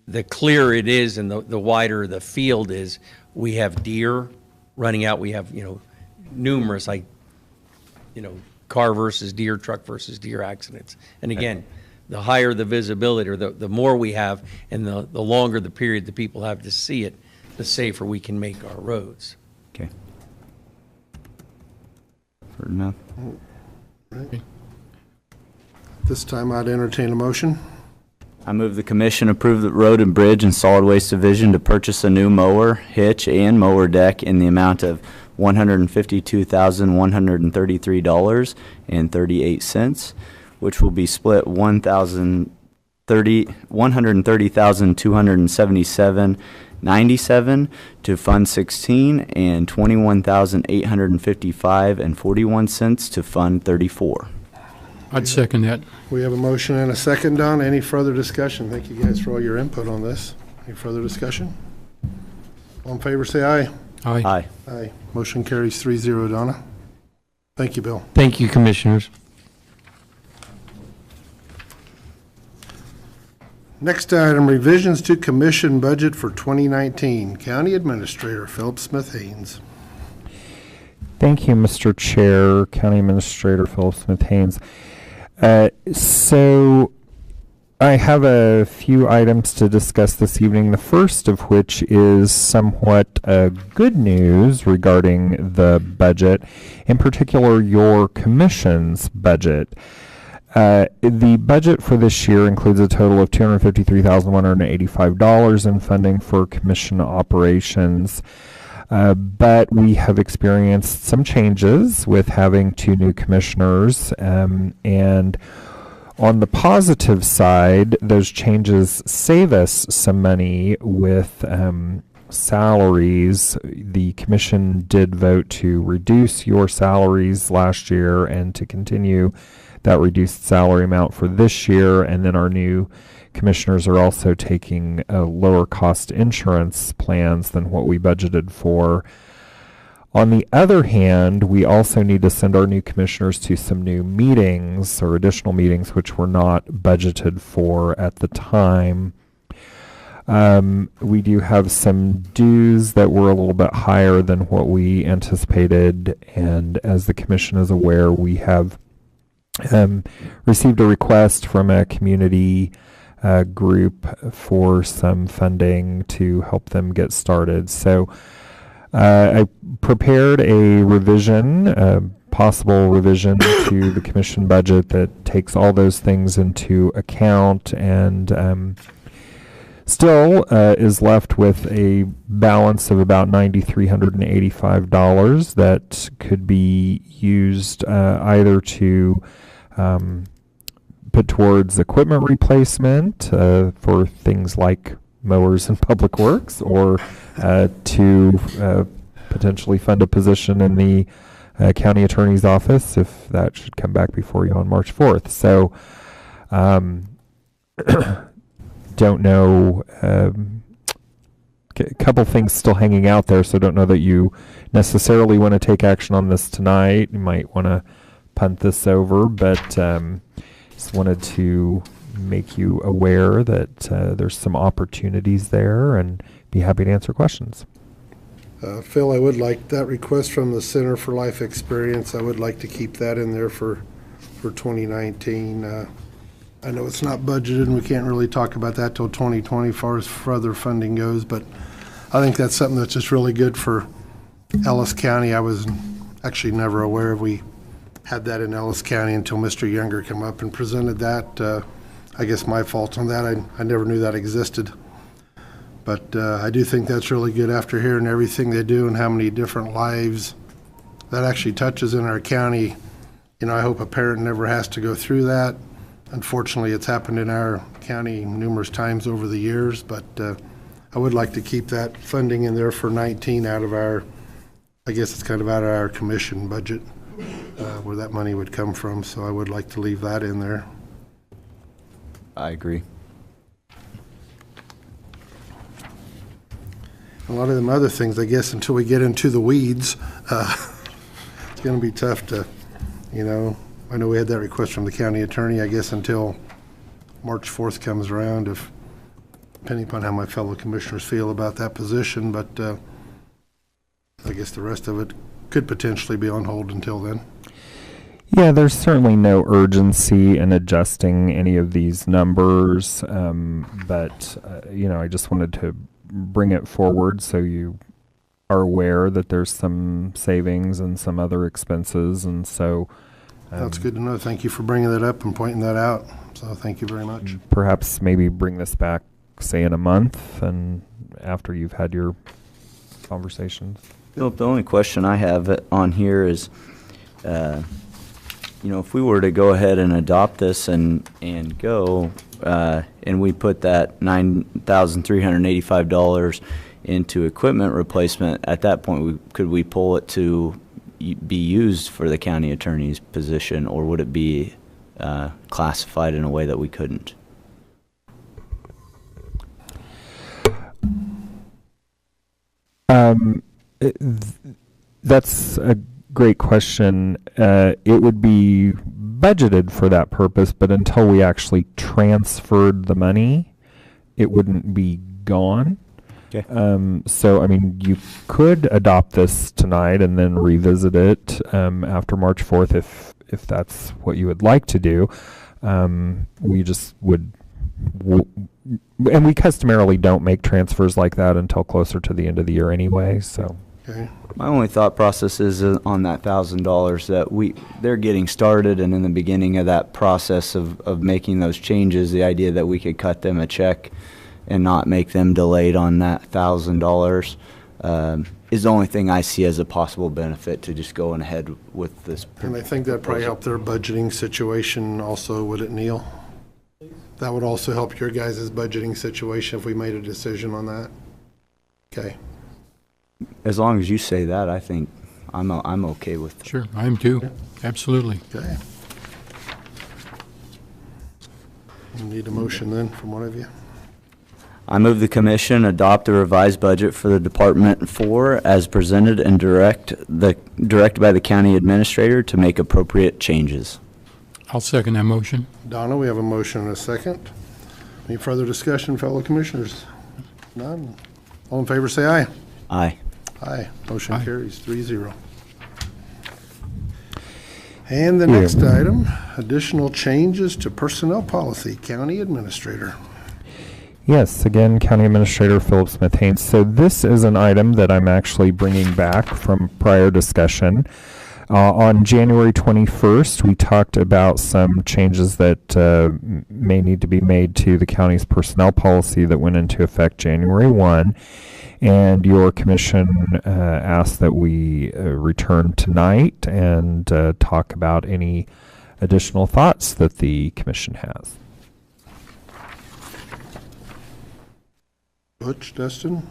the clearer it is and the wider the field is, we have deer running out. We have, numerous, car versus deer, truck versus deer accidents. And again, the higher the visibility, or the more we have, and the longer the period the people have to see it, the safer we can make our roads.
Okay. Fair enough.
Right. This time I'd entertain a motion.
I move the commission approve the Road and Bridge and Solid Waste Division to purchase a new mower, hitch, and mower deck in the amount of $152,133.38, which will be split $130,277.97 to Fund 16 and $21,855.41 to Fund 34.
I'd second that.
We have a motion and a second, Don. Any further discussion? Thank you guys for all your input on this. Any further discussion? All in favor, say aye.
Aye.
Aye.
Aye. Motion carries 3-0, Donna. Thank you, Bill.
Thank you, Commissioners.
Next item, revisions to commission budget for 2019. County Administrator Philip Smith Haynes.
Thank you, Mr. Chair, County Administrator Philip Smith Haynes. So I have a few items to discuss this evening, the first of which is somewhat good news regarding the budget, in particular your commission's budget. The budget for this year includes a total of $253,185 in funding for commission operations. But we have experienced some changes with having 2 new commissioners, and on the positive side, those changes save us some money with salaries. The commission did vote to reduce your salaries last year and to continue that reduced salary amount for this year, and then our new commissioners are also taking lower cost insurance plans than what we budgeted for. On the other hand, we also need to send our new commissioners to some new meetings or additional meetings which were not budgeted for at the time. We do have some dues that were a little bit higher than what we anticipated, and as the commission is aware, we have received a request from a community group for some funding to help them get started. So I prepared a revision, a possible revision to the commission budget that takes all those things into account and still is left with a balance of about $9,385 that could be used either to put towards equipment replacement for things like mowers and public works, or to potentially fund a position in the county attorney's office if that should come back before you on March 4th. So don't know, a couple things still hanging out there, so don't know that you necessarily want to take action on this tonight. You might want to punt this over, but just wanted to make you aware that there's some opportunities there and be happy to answer questions.
Phil, I would like that request from the Center for Life Experience. I would like to keep that in there for 2019. I know it's not budgeted and we can't really talk about that till 2020 as far as further funding goes, but I think that's something that's just really good for Ellis County. I was actually never aware we had that in Ellis County until Mr. Younger came up and presented that. I guess my fault on that. I never knew that existed. But I do think that's really good after hearing everything they do and how many different lives that actually touches in our county. You know, I hope a parent never has to go through that. Unfortunately, it's happened in our county numerous times over the years, but I would like to keep that funding in there for 19 out of our, I guess it's kind of out of our commission budget where that money would come from. So I would like to leave that in there.
I agree.
A lot of them other things, I guess, until we get into the weeds, it's going to be tough to, you know, I know we had that request from the county attorney, I guess, until March 4th comes around, if, depending upon how my fellow commissioners feel about that position, but I guess the rest of it could potentially be on hold until then.
Yeah, there's certainly no urgency in adjusting any of these numbers, but, you know, I just wanted to bring it forward so you are aware that there's some savings and some other expenses, and so...
That's good to know. Thank you for bringing that up and pointing that out. So thank you very much.
Perhaps maybe bring this back, say, in a month and after you've had your conversations.
Philip, the only question I have on here is, you know, if we were to go ahead and adopt this and go, and we put that $9,385 into equipment replacement, at that point, could we pull it to be used for the county attorney's position, or would it be classified in a way that we couldn't?
That's a great question. It would be budgeted for that purpose, but until we actually transferred the money, it wouldn't be gone.
Okay.
So, I mean, you could adopt this tonight and then revisit it after March 4th if that's what you would like to do. We just would, and we customarily don't make transfers like that until closer to the end of the year anyway, so.
Okay.
My only thought process is on that $1,000 that they're getting started, and in the beginning of that process of making those changes, the idea that we could cut them a check and not make them delayed on that $1,000 is the only thing I see as a possible benefit to just going ahead with this.
And I think that probably helped their budgeting situation also, would it, Neil? That would also help your guys' budgeting situation if we made a decision on that. Okay.
As long as you say that, I think I'm okay with it.
Sure, I am too. Absolutely.
Okay. You need a motion then from one of you?
I move the commission adopt the revised budget for the Department 4 as presented and directed by the county administrator to make appropriate changes.
I'll second that motion.
Donna, we have a motion and a second. Any further discussion, fellow commissioners? None. All in favor, say aye.
Aye.
Aye. Motion
Aye.
carries 3-0. And the
Thank you.
next item, additional changes to personnel policy, County Administrator.
Yes, again, County Administrator Philip Smith Haynes. So this is an item that I'm actually bringing back from prior discussion. On January 21st, we talked about some changes that may need to be made to the county's personnel policy that went into effect January 1. And your commission asked that we return tonight and talk about any additional thoughts that the commission has.
Butch, Dustin?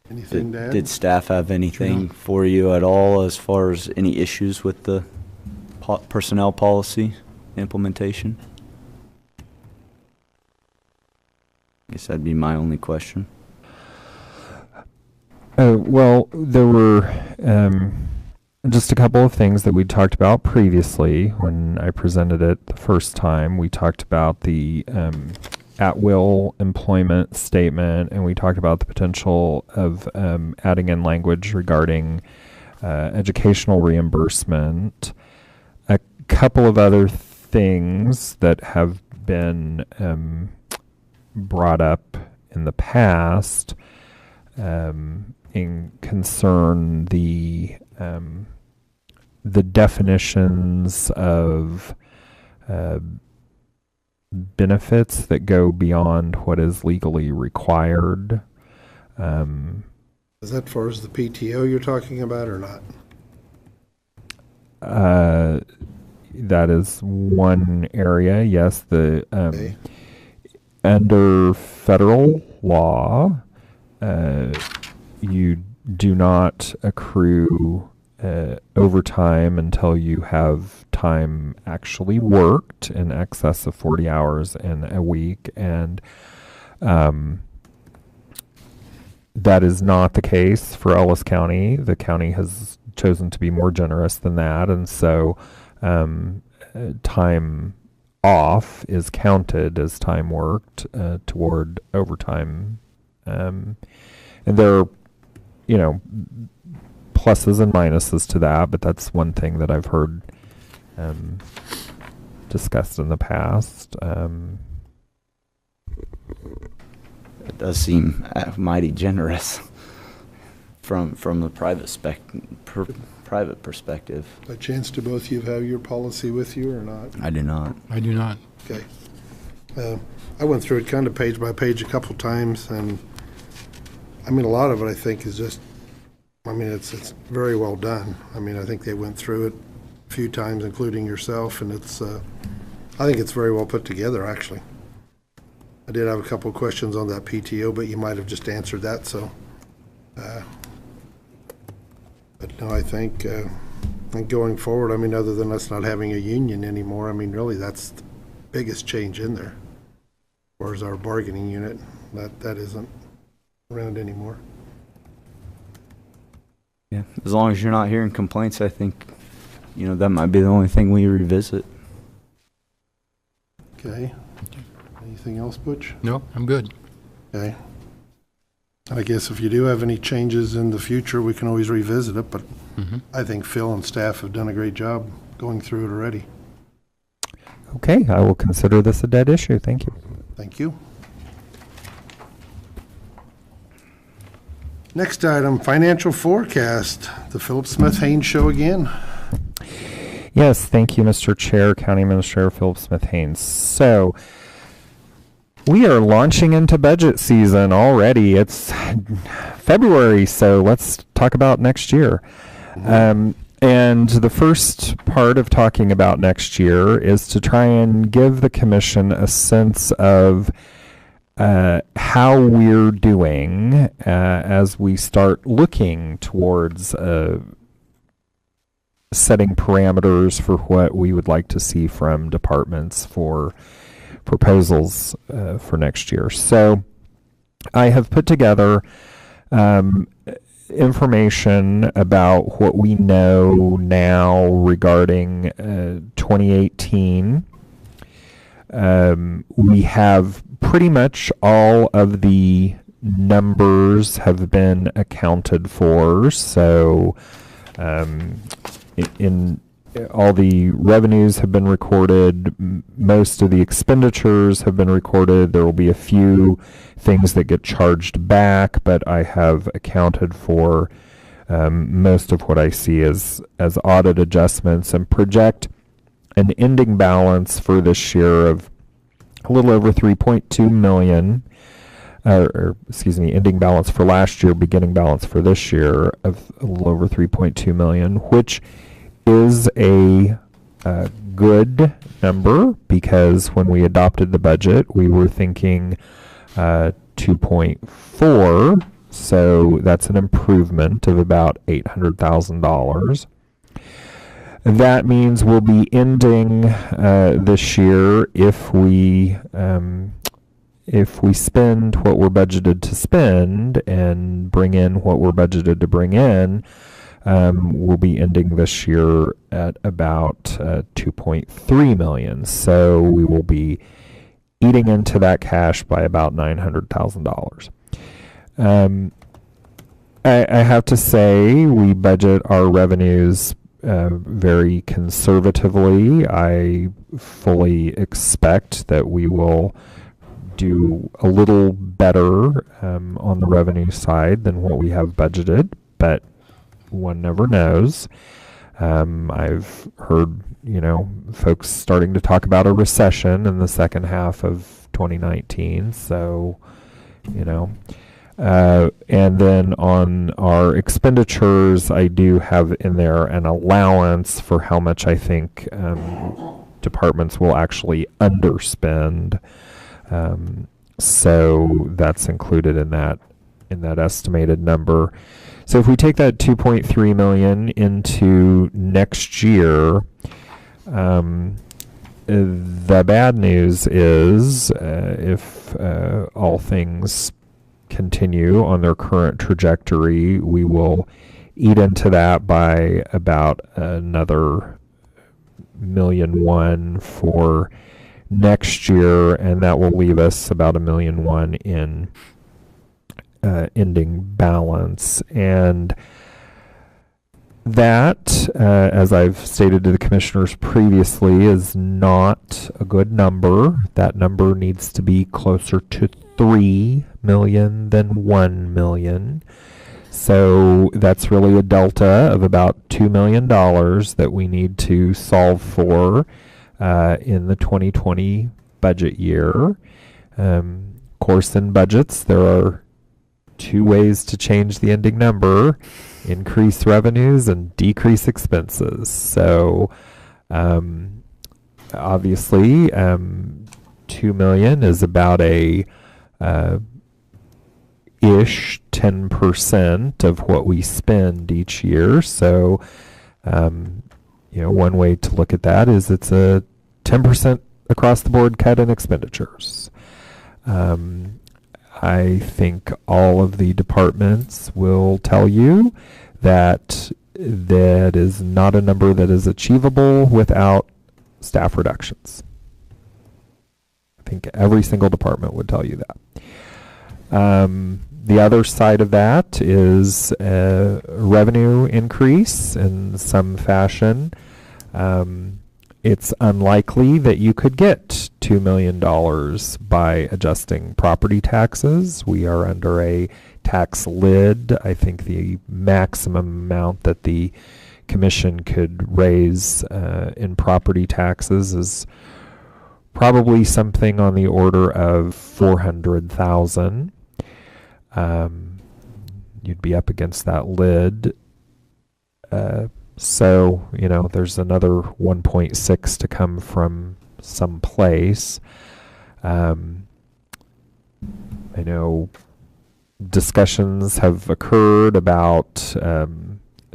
Anything to add?
Did staff have anything for you at all as far as any issues with the personnel policy implementation? I guess that'd be my only question.
Well, there were just a couple of things that we talked about previously when I presented it the first time. We talked about the at-will employment statement, and we talked about the potential of adding in language regarding educational reimbursement. A couple of other things that have been brought up in the past in concern the definitions of benefits that go beyond what is legally required.
Is that far as the PTO you're talking about or not?
That is one area. Yes, the
Okay.
under federal law, you do not accrue overtime until you have time actually worked in excess of 40 hours in a week, and that is not the case for Ellis County. The county has chosen to be more generous than that, and so time off is counted as time worked toward overtime. And there are, pluses and minuses to that, but that's one thing that I've heard discussed in the past.
It does seem mighty generous from the private perspective.
By chance, do both of you have your policy with you or not?
I do not.
I do not.
Okay. I went through it kind of page by page a couple times, and a lot of it I think is just, it's very well done. I think they went through it a few times, including yourself, and I think it's very well put together, actually. I did have a couple of questions on that PTO, but you might have just answered that, so. But no, I think going forward, other than us not having a union anymore, really that's the biggest change in there. As far as our bargaining unit, that isn't around anymore.
Yeah, as long as you're not hearing complaints, I think, that might be the only thing we revisit.
Okay. Anything else, Butch?
No, I'm good.
Okay. I guess if you do have any changes in the future, we can always revisit it, but I think Phil and staff have done a great job going through it already.
Okay, I will consider this a dead issue. Thank you.
Thank you. Next item, financial forecast, the Philip Smith Haynes Show again.
Yes, thank you, Mr. Chair, County Administrator Philip Smith Haynes. So, we are launching into budget season already. It's February, so let's talk about next year. And the first part of talking about next year is to try and give the commission a sense of how we're doing as we start looking towards setting parameters for what we would like to see from departments for proposals for next year. So I have put together information about what we know now regarding 2018. We have pretty much all of the numbers have been accounted for. So in all the revenues have been recorded. Most of the expenditures have been recorded. There will be a few things that get charged back, but I have accounted for most of what I see as audit adjustments, and project an ending balance for this year of a little over 3.2 million. Or excuse me, ending balance for last year, beginning balance for this year of a little over 3.2 million, which is a good number, because when we adopted the budget, we were thinking 2.4, so that's an improvement of about $800,000. That means we'll be ending this year, if we spend what we're budgeted to spend and bring in what we're budgeted to bring in, we'll be ending this year at about 2.3 million. So we will be eating into that cash by about $900,000. I have to say, we budget our revenues very conservatively. I fully expect that we will do a little better on the revenue side than what we have budgeted, but one never knows. I've heard, folks starting to talk about a recession in the second half of 2019. So, and then on our expenditures, I do have in there an allowance for how much I think departments will actually underspend. So that's included in that estimated number. So if we take that 2.3 million into next year, the bad news is if all things continue on their current trajectory, we will eat into that by about another $1,000,001 for next year, and that will leave us about $1,000,001 in ending balance. And that, as I've stated to the commissioners previously, is not a good number. That number needs to be closer to 3 million than 1 million. So that's really a delta of about $2 million that we need to solve for in the 2020 budget year. Of course, in budgets, there are two ways to change the ending number: increase revenues and decrease expenses. So obviously, 2 million is about a ish 10% of what we spend each year. So one way to look at that is it's a 10% across the board cut in expenditures. I think all of the departments will tell you that that is not a number that is achievable without staff reductions. I think every single department would tell you that. The other side of that is a revenue increase in some fashion. It's unlikely that you could get $2 million by adjusting property taxes. We are under a tax lid. I think the maximum amount that the commission could raise in property taxes is probably something on the order of $400,000. You'd be up against that lid. So, there's another 1.6 to come from someplace. I know discussions have occurred about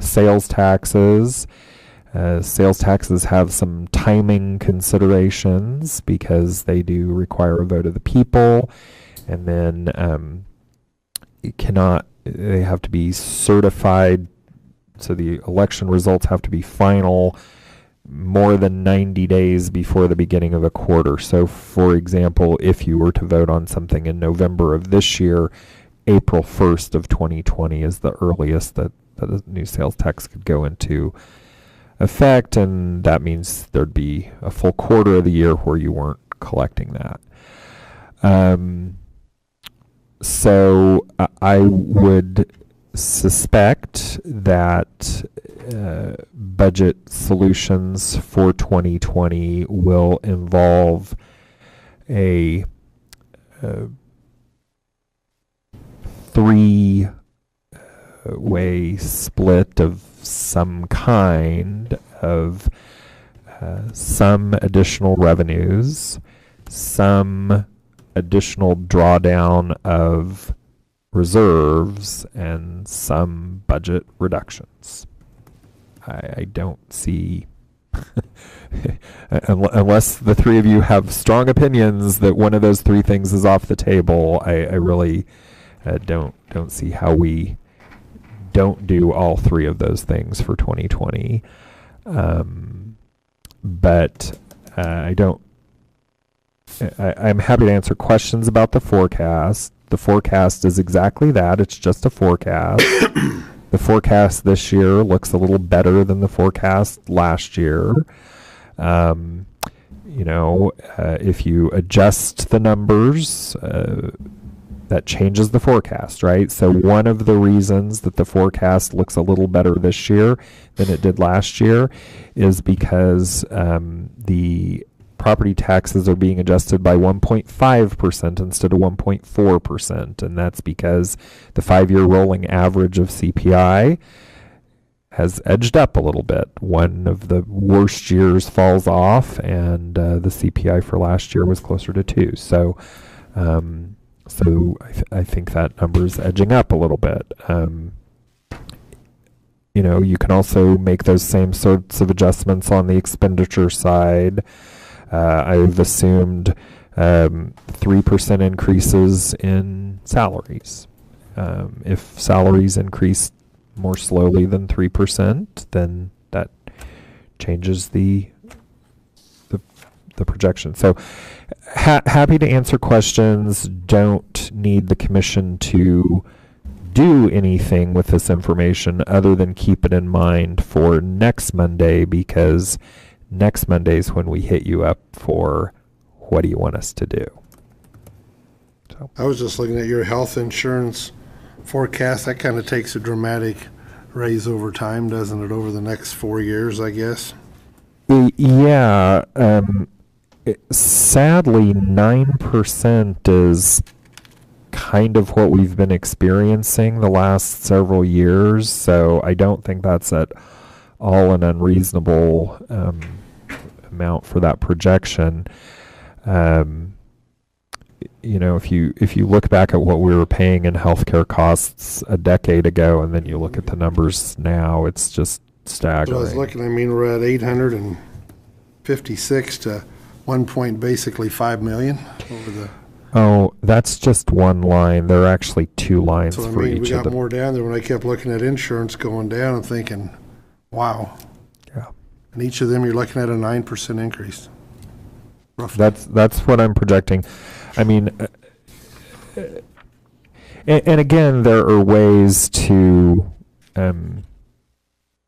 sales taxes. Sales taxes have some timing considerations because they do require a vote of the people, and then they have to be certified. So the election results have to be final more than 90 days before the beginning of a quarter. So, for example, if you were to vote on something in November of this year, April 1st of 2020 is the earliest that the new sales tax could go into effect, and that means there'd be a full quarter of the year where you weren't collecting that. So I would suspect that budget solutions for 2020 will involve a three-way split of some kind of some additional revenues, some additional drawdown of reserves, and some budget reductions. I don't see, unless the three of you have strong opinions that one of those three things is off the table, I really don't see how we don't do all three of those things for 2020. But I'm happy to answer questions about the forecast. The forecast is exactly that. It's just a forecast. The forecast this year looks a little better than the forecast last year. If you adjust the numbers, that changes the forecast, right? So one of the reasons that the forecast looks a little better this year than it did last year is because the property taxes are being adjusted by 1.5% instead of 1.4%, and that's because the 5-year rolling average of CPI has edged up a little bit. One of the worst years falls off, and the CPI for last year was closer to 2. So I think that number is edging up a little bit. You can also make those same sorts of adjustments on the expenditure side. I've assumed 3% increases in salaries. If salaries increase more slowly than 3%, then that changes the projection. So happy to answer questions. Don't need the commission to do anything with this information other than keep it in mind for next Monday, because next Monday is when we hit you up for what do you want us to do. So
I was just looking at your health insurance forecast. That kind of takes a dramatic raise over time, doesn't it, over the next 4 years, I guess?
Yeah. Sadly, 9% is kind of what we've been experiencing the last several years, so I don't think that's at all an unreasonable amount for that projection. If you look back at what we were paying in healthcare costs a decade ago, and then you look at the numbers now, it's just staggering.
So I was looking, we're at 856 to 1 point, basically 5 million over the.
Oh, that's just one line. There are actually two lines for each
we
of
got
them.
more down there. When I kept looking at insurance going down, I'm thinking, wow.
Yeah.
And each of them, you're looking at a 9% increase. Roughly.
That's what I'm projecting. And again, there are ways to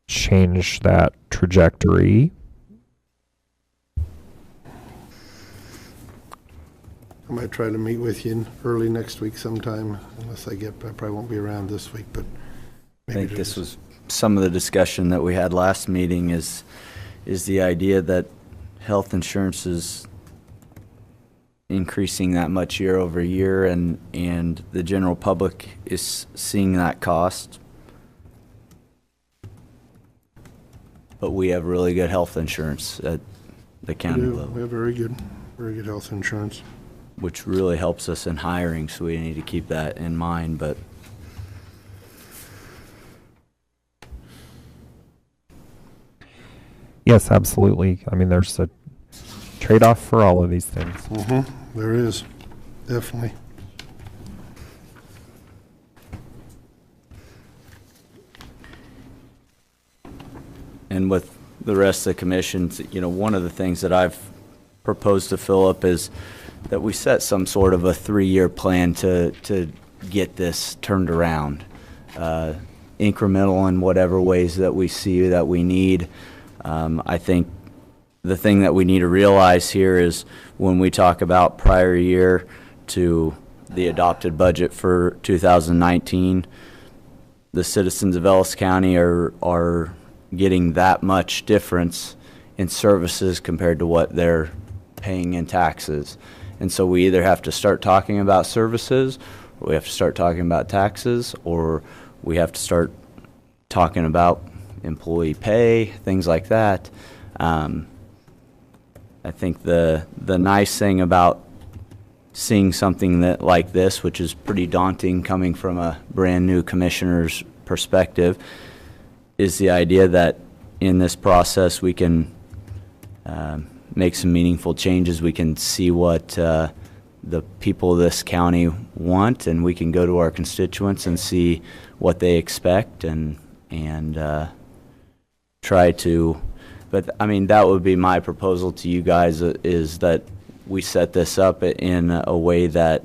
change that trajectory.
I might try to meet with you early next week sometime, unless I probably won't be around this week, but
I
maybe
think this was some of the discussion that we had last meeting is the idea that health insurance is increasing that much year over year, and the general public is seeing that cost. But we have really good health insurance at the county level.
We have very good health insurance,
which really helps us in hiring, so we need to keep that in mind. But
yes, absolutely. There's a trade-off for all of these things.
Mm-hmm. There is, definitely.
And with the rest of the commission, one of the things that I've proposed to Philip is that we set some sort of a 3-year plan to get this turned around, incremental in whatever ways that we see that we need. I think the thing that we need to realize here is when we talk about prior year to the adopted budget for 2019, the citizens of Ellis County are getting that much difference in services compared to what they're paying in taxes. And so we either have to start talking about services, or we have to start talking about taxes, or we have to start talking about employee pay, things like that. I think the nice thing about seeing something that like this, which is pretty daunting coming from a brand new commissioner's perspective, is the idea that in this process we can make some meaningful changes. We can see what the people of this county want, and we can go to our constituents and see what they expect and try to. But I mean, that would be my proposal to you guys, is that we set this up in a way that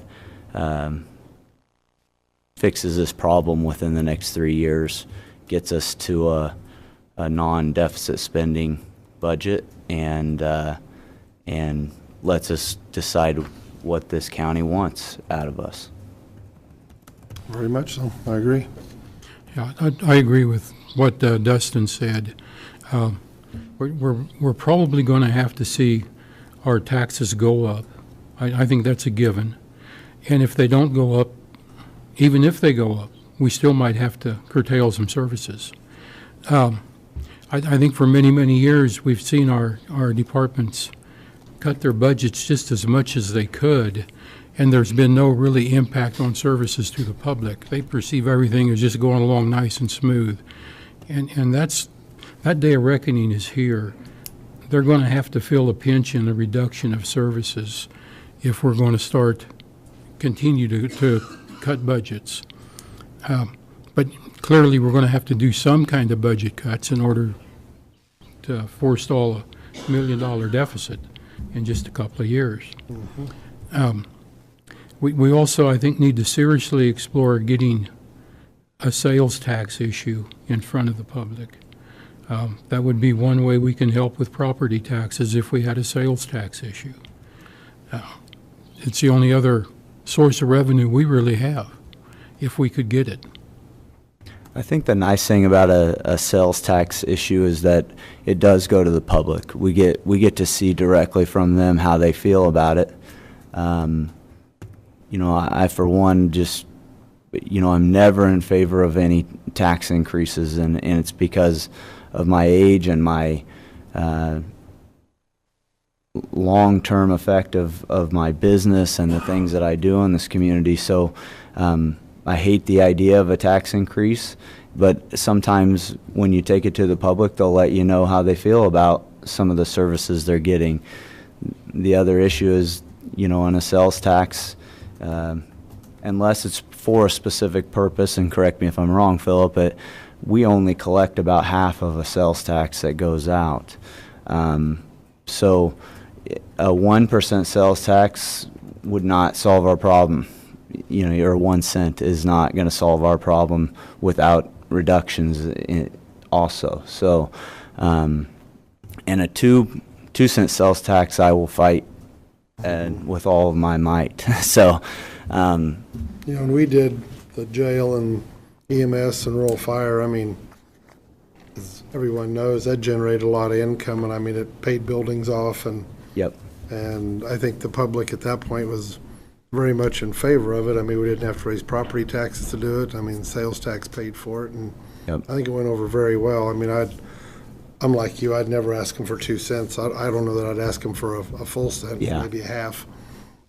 fixes this problem within the next 3 years, gets us to a non-deficit spending budget, and lets us decide what this county wants out of us.
Very much so. I agree.
Yeah, I agree with what Dustin said. We're probably going to have to see our taxes go up. I think that's a given. And if they don't go up, even if they go up, we still might have to curtail some services. I think for many, many years we've seen our departments cut their budgets just as much as they could, and there's been no really impact on services to the public. They perceive everything as just going along nice and smooth. And that day of reckoning is here. They're going to have to feel a pinch in the reduction of services if we're going to continue to cut budgets. But clearly we're going to have to do some kind of budget cuts in order to forestall a $1 million deficit in just a couple of years. Mm-hmm. We also, I think, need to seriously explore getting a sales tax issue in front of the public. That would be one way we can help with property taxes if we had a sales tax issue. It's the only other source of revenue we really have, if we could get it.
I think the nice thing about a sales tax issue is that it does go to the public. We get to see directly from them how they feel about it. I for one I'm never in favor of any tax increases, and it's because of my age and my long-term effect of my business and the things that I do in this community. So I hate the idea of a tax increase, but sometimes when you take it to the public, they'll let you know how they feel about some of the services they're getting. The other issue is, on a sales tax, unless it's for a specific purpose, and correct me if I'm wrong, Philip, but we only collect about half of a sales tax that goes out. So a 1% sales tax would not solve our problem. Your 1 cent is not going to solve our problem without reductions also. So, and a 2-cent sales tax I will fight with all of my might. So,
when we did the jail and EMS and rural fire, as everyone knows, that generated a lot of income, and it paid buildings off, and
yep. And
I think the public at that point was very much in favor of it. We didn't have to raise property taxes to do it. Sales tax paid for it, and yep. I think it went over very well. I'm like you. I'd never ask them for 2 cents. I don't know that I'd ask them for a full cent, yeah. Maybe a half.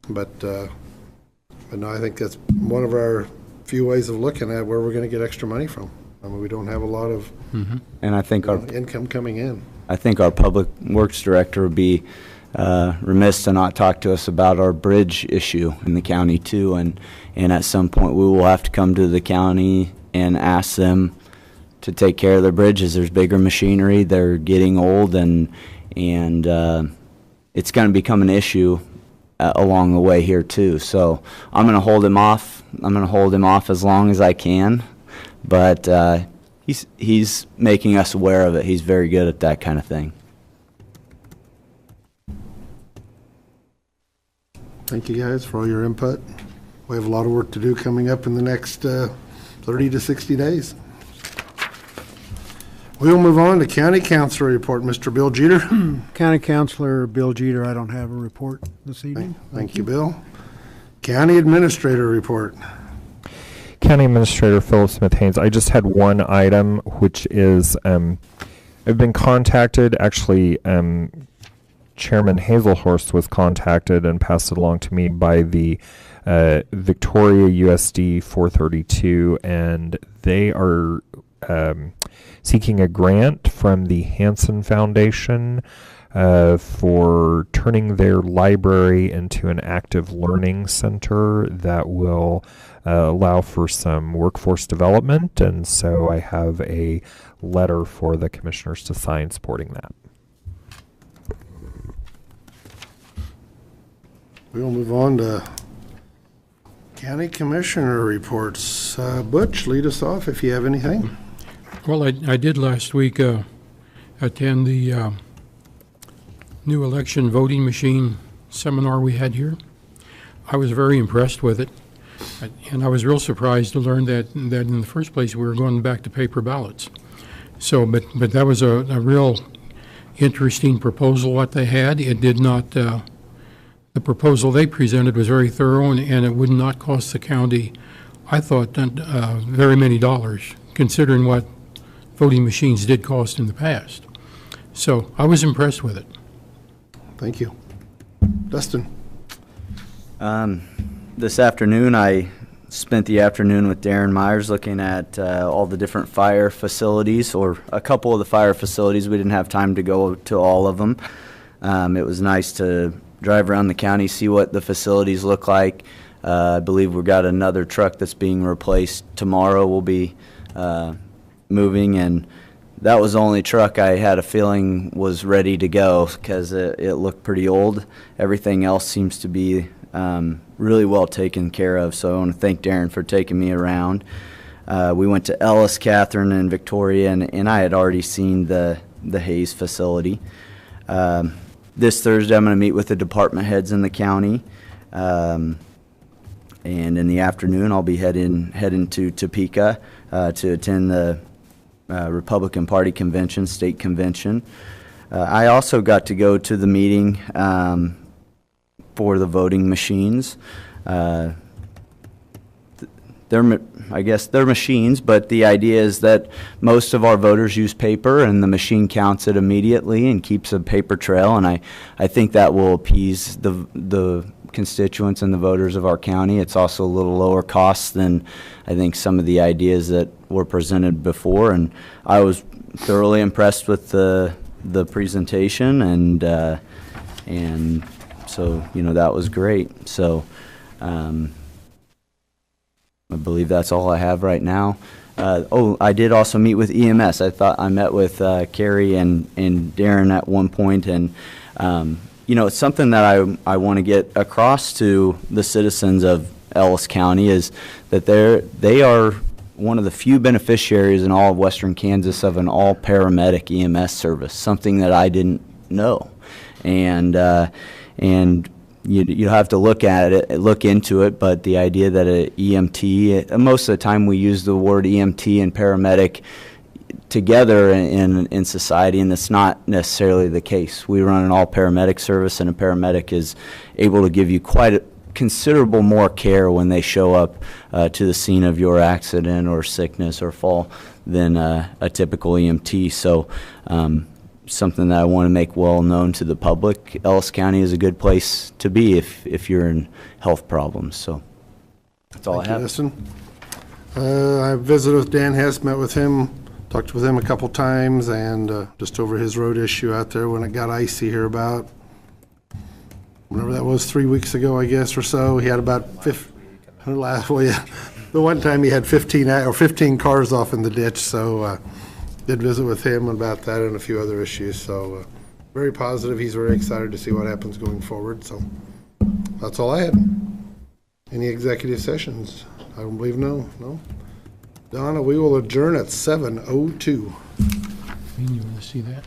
But no, I think that's one of our few ways of looking at where we're going to get extra money from. We don't have a lot of
and I think our
income coming in.
I think our public works director would be remiss to not talk to us about our bridge issue in the county too, and at some point we will have to come to the county and ask them take care of their bridges. There's bigger machinery. They're getting old, and it's going to become an issue along the way here too. So I'm going to hold him off. I'm going to hold him off as long as I can, but he's making us aware of it. He's very good at that kind of thing.
Thank you guys for all your input. We have a lot of work to do coming up in the next 30 to 60 days. We will move on to County Councilor report. Mr. Bill Jeter.
County Councilor Bill Jeter, I don't have a report this evening.
Thank you, Bill. County Administrator report.
County Administrator Philip Smith Haynes. I just had one item, which is I've been contacted. Actually, Chairman Hazelhorst was contacted and passed it along to me by the Victoria USD 432, and they are seeking a grant from the Hansen Foundation for turning their library into an active learning center that will allow for some workforce development. And so I have a letter for the commissioners to sign supporting that.
We'll move on to County Commissioner reports. Butch, lead us off if you have anything.
Well, I did last week attend the new election voting machine seminar we had here. I was very impressed with it, and I was real surprised to learn that in the first place we were going back to paper ballots. So, but that was a real interesting proposal what they had. It did not. The proposal they presented was very thorough, and it would not cost the county, I thought, very many dollars, considering what voting machines did cost in the past. So I was impressed with it.
Thank you. Dustin.
This afternoon, I spent the afternoon with Darren Myers looking at all the different fire facilities, or a couple of the fire facilities. We didn't have time to go to all of them. It was nice to drive around the county, see what the facilities look like. I believe we've got another truck that's being replaced tomorrow. We'll be moving, and that was the only truck I had a feeling was ready to go because it looked pretty old. Everything else seems to be really well taken care of, so I want to thank Darren for taking me around. We went to Ellis, Catherine, and Victoria, and I had already seen the Hayes facility. This Thursday, I'm going to meet with the department heads in the county, and in the afternoon, I'll be heading to Topeka to attend the Republican Party convention, state convention. I also got to go to the meeting for the voting machines. I guess they're machines, but the idea is that most of our voters use paper, and the machine counts it immediately and keeps a paper trail, and I think that will appease the constituents and the voters of our county. It's also a little lower cost than I think some of the ideas that were presented before, and I was thoroughly impressed with the presentation, and so that was great. So I believe that's all I have right now. I did also meet with EMS. I met with Carrie and Darren at one point, and it's something that I want to get across to the citizens of Ellis County is that they are one of the few beneficiaries in all of western Kansas of an all paramedic EMS service, something that I didn't know, and you have to look into it, but the idea that an EMT, most of the time we use the word EMT and paramedic together in society, and it's not necessarily the case. We run an all paramedic service, and a paramedic is able to give you quite a considerable more care when they show up to the scene of your accident or sickness or fall than a typical EMT. So something that I want to make well known to the public. Ellis County is a good place to be if you're in health problems. So that's all I have.
Thank you, Dustin. I visited with Dan Hess, met with him, talked with him a couple times, and just over his road issue out there when it got icy here about, whenever that was, 3 weeks ago, I guess, or so. He had about The one time he had 15 cars off in the ditch, so did visit with him about that and a few other issues. So very positive. He's very excited to see what happens going forward. So that's all I had. Any executive sessions? I don't believe no. Donna, we will adjourn at 7:02.
You want to see that?